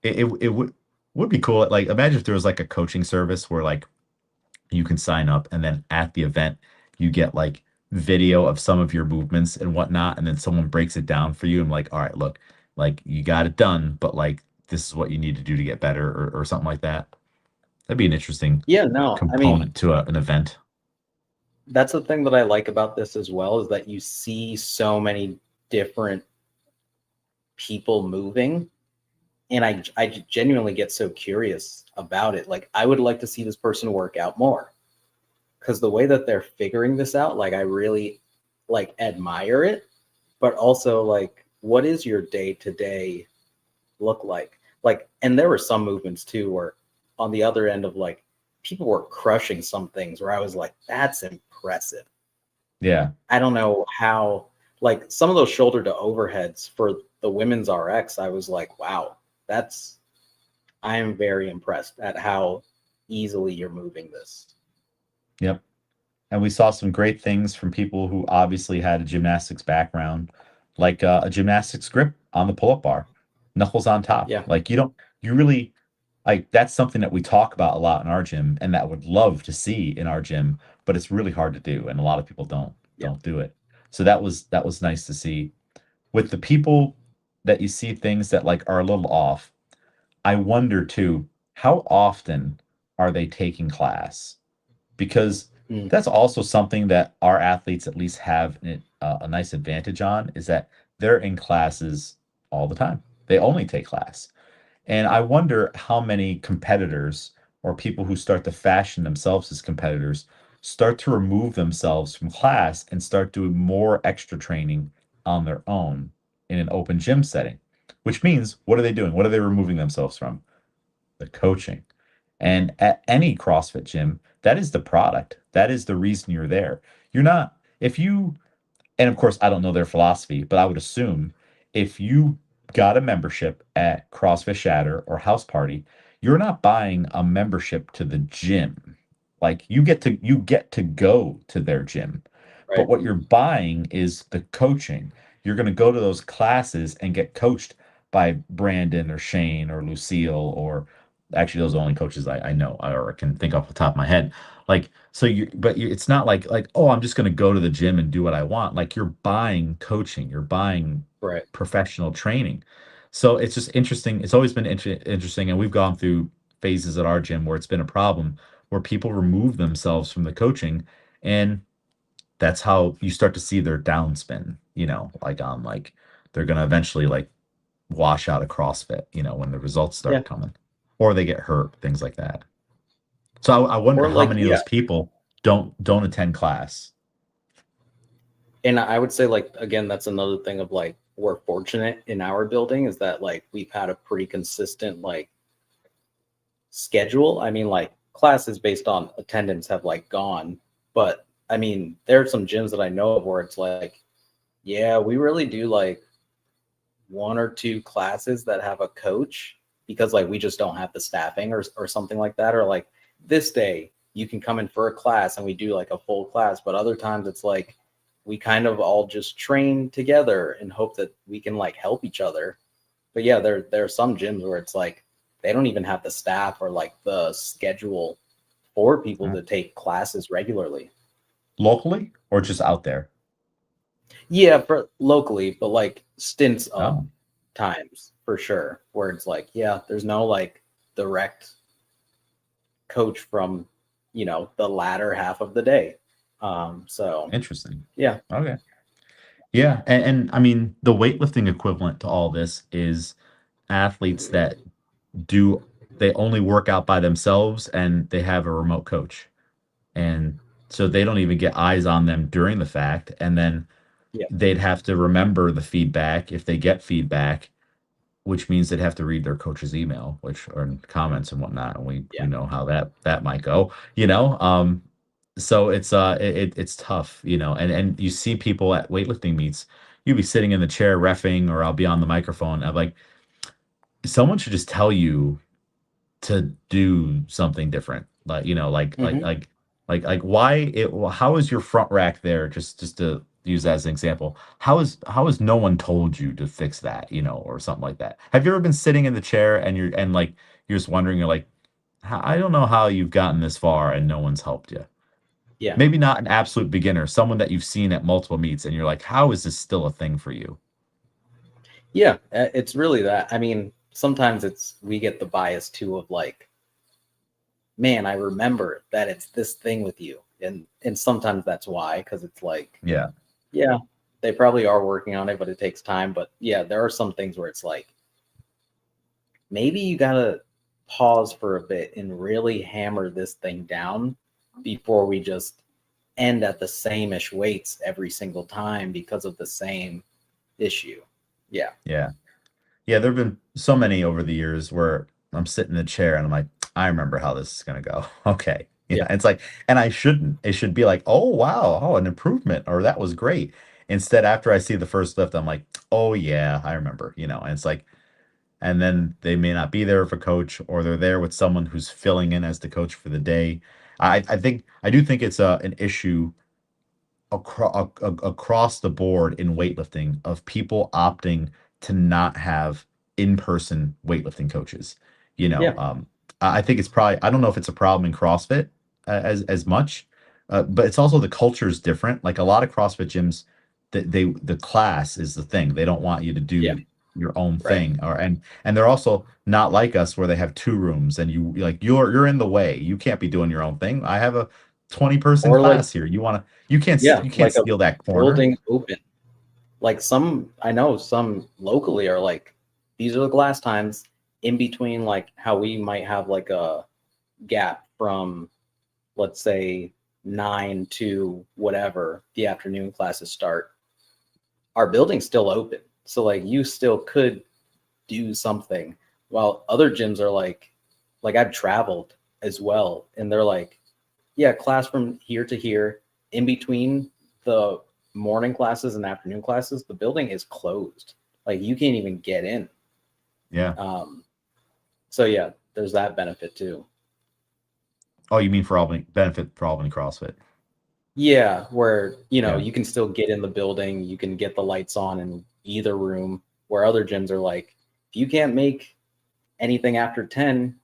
It would be cool. Like imagine if there was like a coaching service where like you can sign up and then at the event you get like video of some of your movements and whatnot, and then someone breaks it down for you and like, all right, look, like you got it done, but like this is what you need to do to get better or something like that. That'd be an interesting yeah. No, I mean component to an event. that's the thing that I like about this as well, is that you see so many different people moving, and I genuinely get so curious about it. Like I would like to see this person work out more, because the way that they're figuring this out, like I really like admire it. But also like, what is your day to day look like? Like, and there were some movements too where on the other end of like people were crushing some things where I was like, that's impressive. Yeah. I don't know how, like some of those shoulder to overheads for the women's RX, I was like, wow, that's, I am very impressed at how easily you're moving this. Yep. And we saw some great things from people who obviously had a gymnastics background, like a gymnastics grip on the pull-up bar, knuckles on top. Yeah. Like you really like that's something that we talk about a lot in our gym, and that would love to see in our gym, but it's really hard to do, and a lot of people don't Yeah. don't do it. So that was nice to see. With the people that you see things that like are a little off, I wonder too, how often are they taking class? Because Mm, That's also something that our athletes at least have a nice advantage on is that they're in classes all the time. They only take class. And I wonder how many competitors or people who start to fashion themselves as competitors start to remove themselves from class and start doing more extra training on their own in an open gym setting. Which means, what are they doing? What are they removing themselves from? The coaching. And at any CrossFit gym, that is the product. That is the reason you're there. You're not, if you and of course, I don't know their philosophy, but I would assume if you got a membership at CrossFit Shatter or House Party, you're not buying a membership to the gym. Like you get to go to their gym. But right. what you're buying is the coaching. You're going to go to those classes and get coached by Brandon or Shane or Lucille or actually those are the only coaches I know or can think off the top of my head. Like so it's not like oh I'm just going to go to the gym and do what I want. Like you're buying coaching, you're buying Right. professional training. So it's just interesting. It's always been interesting, and we've gone through phases at our gym where it's been a problem where people remove themselves from the coaching, and that's how you start to see their downspin. Like they're going to eventually like wash out of CrossFit. When the results Yeah. start coming, or they get hurt, things like that. So I wonder Or how like, many of yeah. those people don't attend class. And I would say, like, again, that's another thing of like, we're fortunate in our building is that like we've had a pretty consistent like schedule. I mean, like classes based on attendance have like gone, but I mean, there are some gyms that I know of where it's like, yeah, we really do like one or two classes that have a coach because like we just don't have the staffing or something like that. Or like this day you can come in for a class and we do like a full class, but other times it's like we kind of all just train together and hope that we can like help each other. But yeah, there are some gyms where it's like they don't even have the staff or like the schedule for people Uh, to take classes regularly. Locally or just out there? Yeah, for locally, but like stints of Oh, times for sure where it's like, yeah, there's no like direct coach from, the latter half of the day. So interesting. yeah, Okay. Yeah, and I mean the weightlifting equivalent to all this is athletes that do they only work out by themselves and they have a remote coach. And so they don't even get eyes on them during the fact. And then yeah, they'd have to remember the feedback if they get feedback, which means they'd have to read their coach's email, which or comments and whatnot. And we yeah. know how that might go, so it's tough, and you see people at weightlifting meets, you'll be sitting in the chair refing, or I'll be on the microphone. I'm like, someone should just tell you to do something different. Like, Hmm. how is your front rack there? Just to use that as an example. How has no one told you to fix that, or something like that? Have you ever been sitting in the chair and you're just wondering, you're like, I don't know how you've gotten this far and no one's helped you. Yeah, Maybe not an absolute beginner, someone that you've seen at multiple meets and you're like, how is this still a thing for you? yeah. It's really that. I mean, sometimes it's we get the bias too of like, man, I remember that it's this thing with you, and sometimes that's why because it's like, Yeah. yeah, they probably are working on it, but it takes time. But yeah, there are some things where it's like maybe you gotta pause for a bit and really hammer this thing down before we just end at the same ish weights every single time because of the same issue. Yeah, Yeah. Yeah, there have been so many over the years where I'm sitting in the chair and I'm like, I remember how this is gonna go. Okay. yeah, It's like, and I shouldn't. It should be like, oh wow, oh, an improvement, or that was great. Instead, after I see the first lift, I'm like, oh yeah, I remember, and it's like, and then they may not be there with a coach, or they're there with someone who's filling in as the coach for the day. I do think it's an issue across the board in weightlifting of people opting to not have in-person weightlifting coaches. You know, yeah, um, I think it's probably I don't know if it's a problem in CrossFit as much, but it's also the culture is different. Like a lot of CrossFit gyms, the class is the thing. They don't want you to yeah, do your own right. thing, and they're also not like us where they have two rooms and you're in the way. You can't be doing your own thing. 20-person or like class here. You can't yeah, you can't like a steal that corner. building open. Like some, I know some locally are like, these are the glass times in between, like how we might have like a gap from, let's say, 9 to whatever the afternoon classes start. Our building's still open. So like you still could do something, while other gyms are like I've traveled as well, and they're like, yeah, class from here to here. In between the morning classes and afternoon classes, the building is closed. Like you can't even get in. Yeah. Um, so yeah, there's that benefit too. Oh, you mean for Albany benefit for Albany CrossFit? Yeah, where Yeah. you can still get in the building, you can get the lights on in either room. Where other gyms are like, if you can't make anything after 10,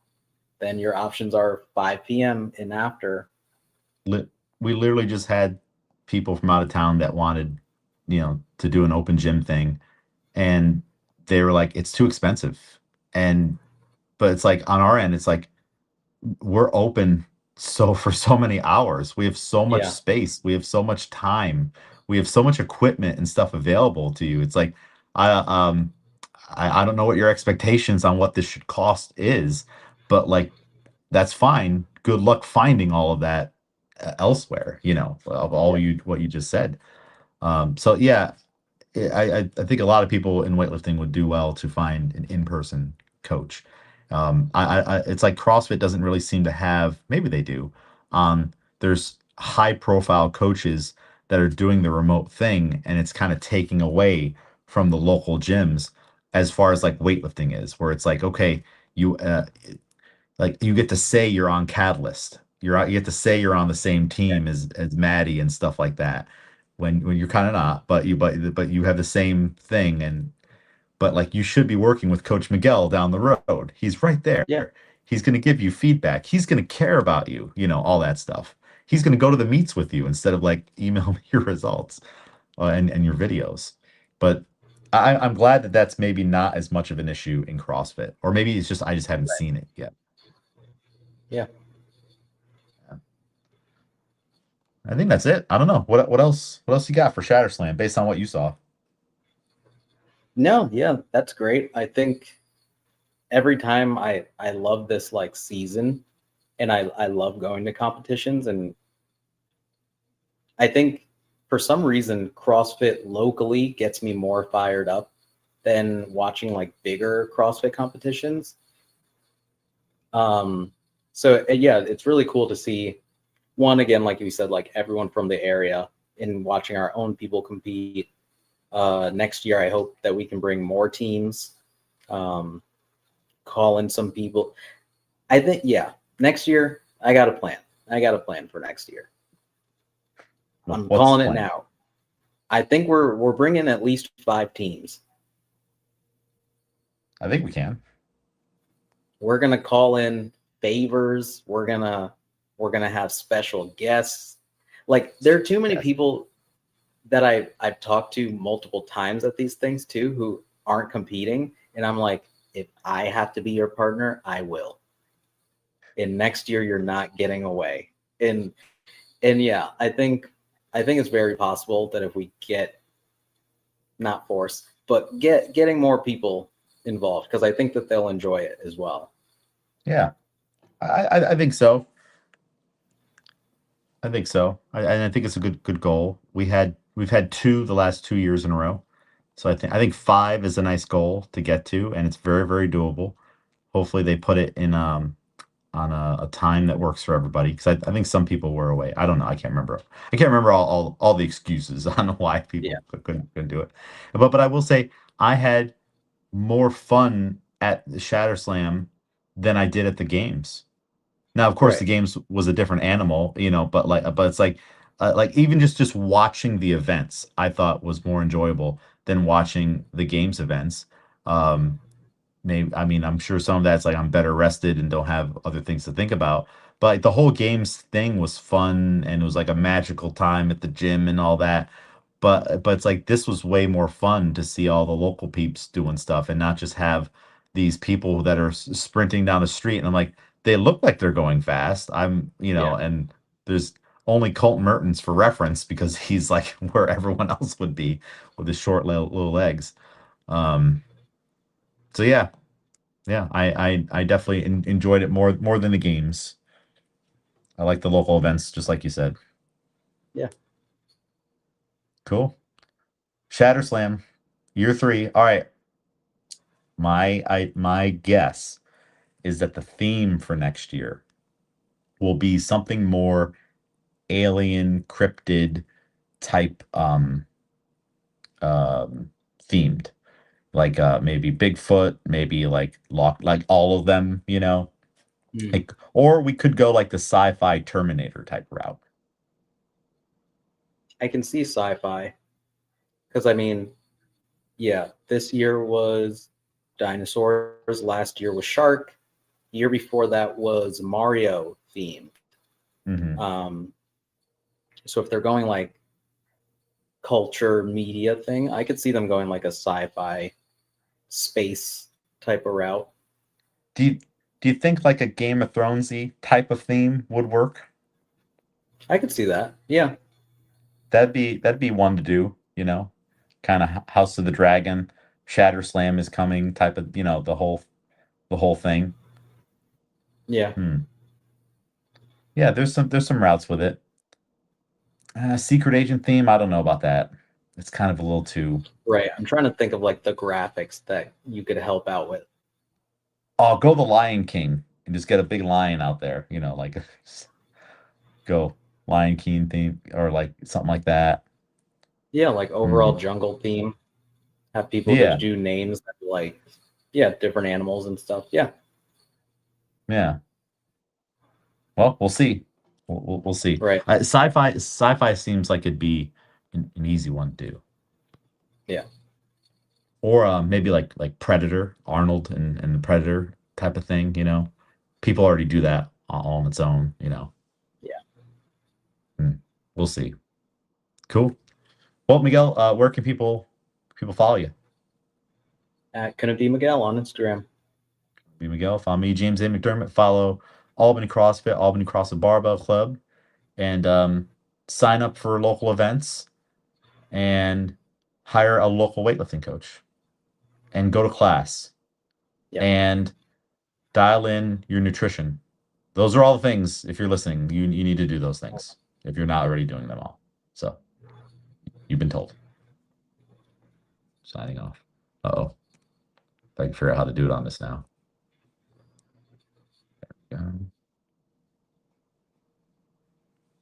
then your options are 5 p.m. and after. Lit We literally just had people from out of town that wanted, to do an open gym thing, and they were like, "It's too expensive." And but it's like on our end, it's like we're open for so many hours. We have so much Yeah, space. We have so much time. We have so much equipment and stuff available to you. It's like I um I don't know what your expectations on what this should cost is, but like that's fine. Good luck finding all of that elsewhere, of all yeah, what you just said. So yeah, I think a lot of people in weightlifting would do well to find an in-person coach. It's like CrossFit doesn't really seem to have, maybe they do. There's high-profile coaches that are doing the remote thing, and it's kind of taking away from the local gyms as far as like weightlifting is, where it's like, okay, you you get to say you're on Catalyst. You get to say you're on the same yeah, team as Maddie and stuff like that. When you're kind of not, but you have the same thing, and but like you should be working with Coach Miguel down the road. He's right there. yeah, He's going to give you feedback. He's going to care about you, all that stuff. He's going to go to the meets with you instead of like email me your results and your videos. But I'm glad that that's maybe not as much of an issue in CrossFit, or maybe it's just I just haven't right, seen it yet. yeah. I think that's it. I don't know. What else? What else you got for Shatter Slam based on what you saw? No, yeah, that's great. I think every time I love this like season, and I love going to competitions, and I think for some reason CrossFit locally gets me more fired up than watching like bigger CrossFit competitions. Um, so yeah, it's really cool to see one again, like you said, like everyone from the area and watching our own people compete. Next year, I hope that we can bring more teams, um, call in some people. I think, yeah, next year, I got a plan. I got a plan for next year. I'm What's the calling it plan? now. I think we're bringing at least 5 teams. I think we can. We're gonna call in favors. We're gonna have special guests. Like there are too many Yes. people that I've talked to multiple times at these things too who aren't competing, and I'm like, if I have to be your partner, I will. And next year you're not getting away. And yeah, I think it's very possible that if we get, not force, but getting more people involved, because I think that they'll enjoy it as well. Yeah. I think so. I think so. And I think it's a good goal. We've had two the last 2 years in a row. So I think five is a nice goal to get to, and it's very doable. Hopefully they put it in on a time that works for everybody, because I think some people were away. I don't know. I can't remember all the excuses on why Yeah, people couldn't do it. But I will say I had more fun at the Shatter Slam than I did at the games. Now, of course, the right. games was a different animal, but it's like even just watching the events, I thought was more enjoyable than watching the games events. Um, Maybe, I mean, I'm sure some of that's like I'm better rested and don't have other things to think about. But like, the whole games thing was fun, and it was like a magical time at the gym and all that. But it's like this was way more fun to see all the local peeps doing stuff and not just have these people that are sprinting down the street. And I'm like, they look like they're going fast. Yeah, And there's only Colton Mertens for reference because he's like where everyone else would be with his short little legs. Um, so yeah, yeah, I definitely enjoyed it more than the games. I like the local events, just like you said. Yeah. Cool. Shatter Slam, year three. All right. My guess is that the theme for next year will be something more alien cryptid type um themed. Like maybe Bigfoot, maybe like lock like all of them, you know. Mm. Like, or we could go like the sci-fi Terminator type route. I can see sci-fi because I mean, yeah, this year was dinosaurs. Last year was shark. Year before that was Mario themed. Hmm. Um, so if they're going like culture media thing, I could see them going like a sci-fi space type of route. Do you do you think like a Game of Thronesy type of theme would work? I could see that. Yeah, That'd be one to do, you know, kind of House of the Dragon, Shatter Slam is coming type of, the whole thing. yeah, Hmm. Yeah, there's some routes with it. Secret agent theme, I don't know about that. It's kind of a little too. right. I'm trying to think of like the graphics that you could help out with. Oh, go the Lion King and just get a big lion out there, like go Lion King theme or like something like that. Yeah, like Hmm. overall jungle theme. Have people to Yeah, do names that like, yeah, different animals and stuff. Yeah, yeah. Well, we'll see. We'll see. right. Sci-fi seems like it'd be an easy one to do. Yeah, Or maybe like Predator, Arnold and the Predator type of thing, you know. People already do that all on its own, you know. yeah. Hmm. We'll see. Cool. Well, Miguel, where can people follow you? At Couldn't Be Miguel on Instagram. Be Miguel. Follow me, James A. McDermott. Follow Albany CrossFit, Albany CrossFit Barbell Club, and sign up for local events and hire a local weightlifting coach and go to class Yep. and dial in your nutrition. Those are all the things. If you're listening, you need to do those things if you're not already doing them all. So you've been told. Signing off. Uh-oh. If I can figure out how to do it on this now.